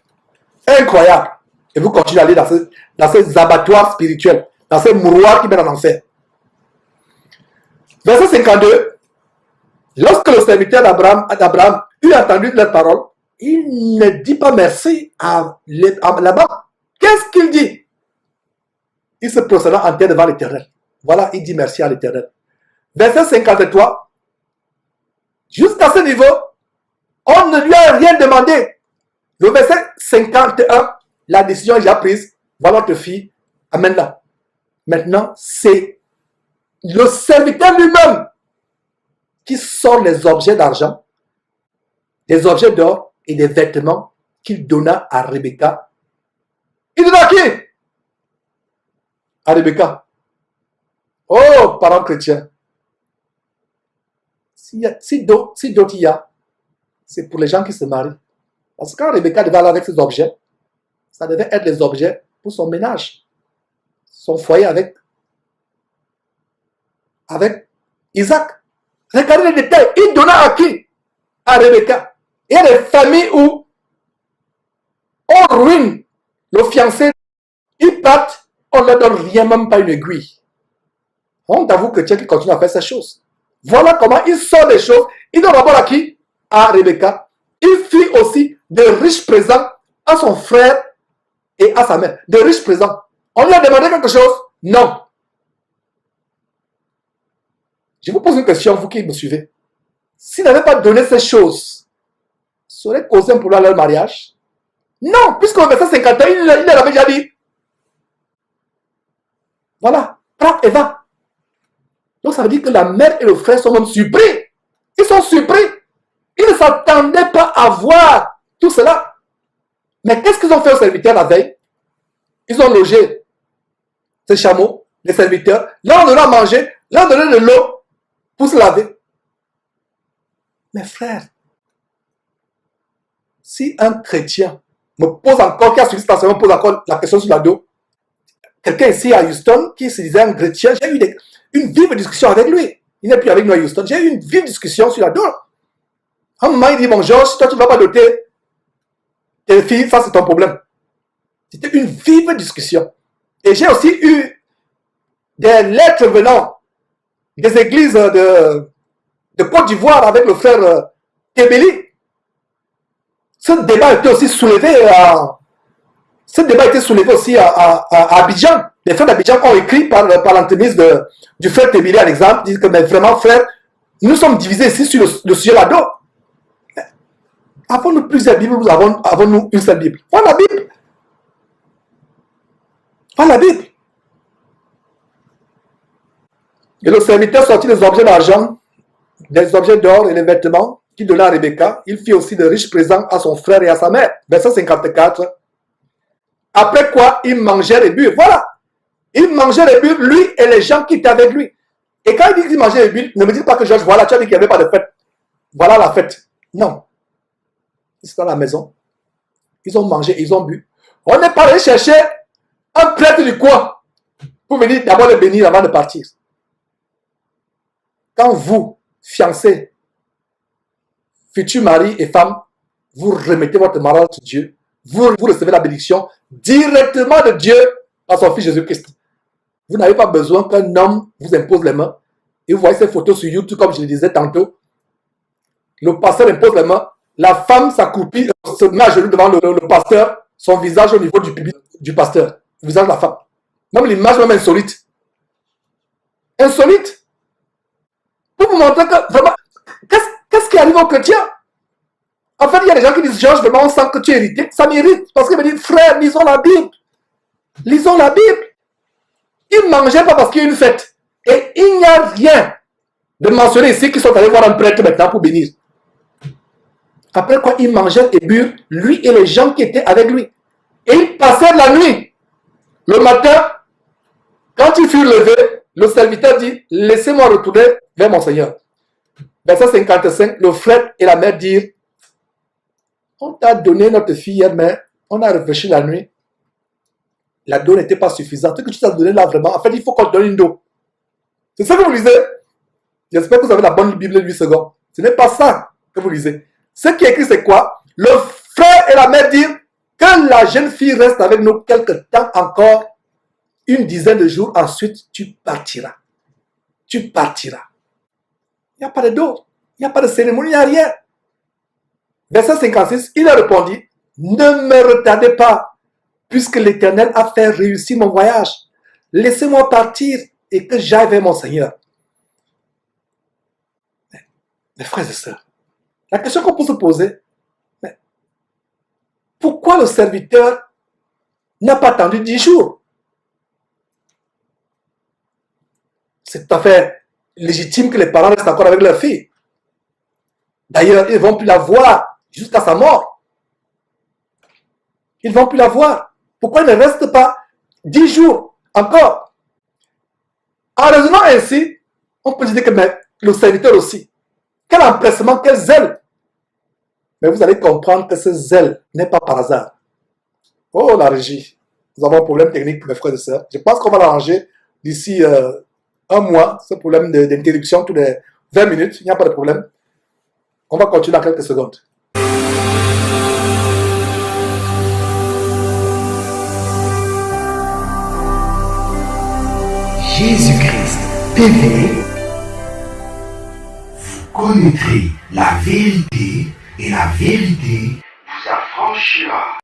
Incroyable. Et vous continuez à aller dans ces abattoirs spirituels, dans ces mouroirs qui mènent en enfer. Verset 52. Lorsque le serviteur d'Abraham eut entendu leur parole, il ne dit pas merci à Laban. Qu'est-ce qu'il dit? Il se procéda en terre devant l'Éternel. Voilà, il dit merci à l'Éternel. Verset 53. Jusqu'à ce niveau, on ne lui a rien demandé. Le verset 51, la décision est déjà prise. Voilà notre fille, amène-la. Maintenant, c'est le serviteur lui-même qui sort les objets d'argent, des objets d'or et des vêtements qu'il donna à Rebecca. Il donna à qui? À Rebecca. Oh, parents chrétiens. Si d'autres y a, c'est pour les gens qui se marient. Parce que quand Rebecca devait aller avec ses objets, ça devait être les objets pour son ménage, son foyer avec Isaac. Regardez les détails. Il donna à qui? À Rebecca. Il y a des familles où on ruine le fiancé. Ils partent, on ne leur donne rien, même pas une aiguille. Honte à vous chrétiens qui continuent à faire ces choses. Voilà comment il sort des choses. Il donne d'abord à qui? À Rebecca. Il fit aussi de riches présents à son frère et à sa mère. De riches présents. On lui a demandé quelque chose? Non. Je vous pose une question, vous qui me suivez. S'il n'avait pas donné ces choses, ça aurait causé un problème à leur mariage? Non, puisque au verset 51, il avait déjà dit. Voilà, prends et va. Donc ça veut dire que la mère et le frère sont même surpris. Ils sont surpris. Ils ne s'attendaient pas à voir tout cela. Mais qu'est-ce qu'ils ont fait aux serviteurs la veille? Ils ont logé ces chameaux, les serviteurs. Là, on leur a mangé, là, on leur a donné de l'eau pour se laver. Mes frères, si un chrétien me pose encore, qui a suivi cette enseignement, me pose encore la question sur la dos, quelqu'un ici à Houston qui se disait un chrétien, j'ai eu une vive discussion avec lui. Il n'est plus avec nous à Houston. J'ai eu une vive discussion sur la dos. À un moment, il dit, bon Georges, si toi tu ne vas pas doter tes filles, ça c'est ton problème. C'était une vive discussion. Et j'ai aussi eu des lettres venant des églises de Côte d'Ivoire avec le frère Tébéli. Ce débat a été aussi soulevé aussi à Abidjan. Les frères d'Abidjan ont écrit par l'entremise du frère Tébéli, à l'exemple, disent que mais vraiment, frère, nous sommes divisés ici sur le sujet là-dedans. Avons-nous plusieurs Bibles ou avons-nous une seule Bible? Voilà la Bible. Voilà la Bible. Et le serviteur sortit les objets d'argent, des objets d'or et les vêtements qu'il donna à Rebecca. Il fit aussi de riches présents à son frère et à sa mère. Verset 54. Après quoi, il mangeait et but. Voilà. Il mangeait et but, lui et les gens qui étaient avec lui. Et quand il dit qu'il mangeait et but, ne me dites pas que Georges, voilà, tu as dit qu'il n'y avait pas de fête. Voilà la fête. Non. Ils sont dans la maison. Ils ont mangé, ils ont bu. On n'est pas allé chercher un prêtre du coin pour venir d'abord le bénir avant de partir. Quand vous, fiancés, futurs mari et femme, vous remettez votre mariage à Dieu, vous recevez la bénédiction directement de Dieu par son Fils Jésus-Christ. Vous n'avez pas besoin qu'un homme vous impose les mains. Et vous voyez ces photos sur YouTube, comme je le disais tantôt. Le pasteur impose les mains. La femme s'accroupit, se met à genoux devant le pasteur, son visage au niveau du public du pasteur, le visage de la femme. Même l'image même insolite. Insolite. Pour vous montrer que vraiment, qu'est-ce qui arrive aux chrétiens? En fait, il y a des gens qui disent, Georges, vraiment, on sent que tu es irrité. Ça m'irrite. Parce qu'ils me disent, frère, lisons la Bible. Lisons la Bible. Ils ne mangeaient pas parce qu'il y a une fête. Et il n'y a rien de mentionné ici qu'ils sont allés voir un prêtre maintenant pour bénir. Après quoi, ils mangeaient et burent, lui et les gens qui étaient avec lui. Et ils passèrent la nuit. Le matin, quand ils furent levés, le serviteur dit, laissez-moi retourner vers mon Seigneur. Verset 55, le frère et la mère dirent, on t'a donné notre fille hier, mais on a réfléchi la nuit. La dos n'était pas suffisante. Ce que tu t'as donné là vraiment, en fait, il faut qu'on te donne une dos. C'est ça que vous lisez. J'espère que vous avez la bonne Bible 8 secondes. Ce n'est pas ça que vous lisez. Ce qui est écrit, c'est quoi? Le frère et la mère dirent, Que la jeune fille reste avec nous quelque temps encore, une dizaine de jours, ensuite tu partiras. Tu partiras. Il n'y a pas de dot, il n'y a pas de cérémonie, il n'y a rien. Verset 56, il a répondu, ne me retardez pas, puisque l'Éternel a fait réussir mon voyage. Laissez-moi partir et que j'aille vers mon Seigneur. Mes frères et sœurs, la question qu'on peut se poser, mais pourquoi le serviteur n'a pas attendu 10 jours? C'est tout à fait légitime que les parents restent encore avec leur fille. D'ailleurs, ils ne vont plus la voir jusqu'à sa mort. Ils ne vont plus la voir. Pourquoi ils ne restent pas 10 jours encore? En raisonnant ainsi, on peut dire que le serviteur aussi, quel empressement, quel zèle. Mais vous allez comprendre que ce zèle n'est pas par hasard. Oh, la régie. Nous avons un problème technique pour mes frères et sœurs. Je pense qu'on va l'arranger d'ici un mois, ce problème d'interruption tous les 20 minutes. Il n'y a pas de problème. On va continuer dans quelques secondes. Jésus-Christ TV, vous connaîtrez la vérité et la vérité vous affranchira.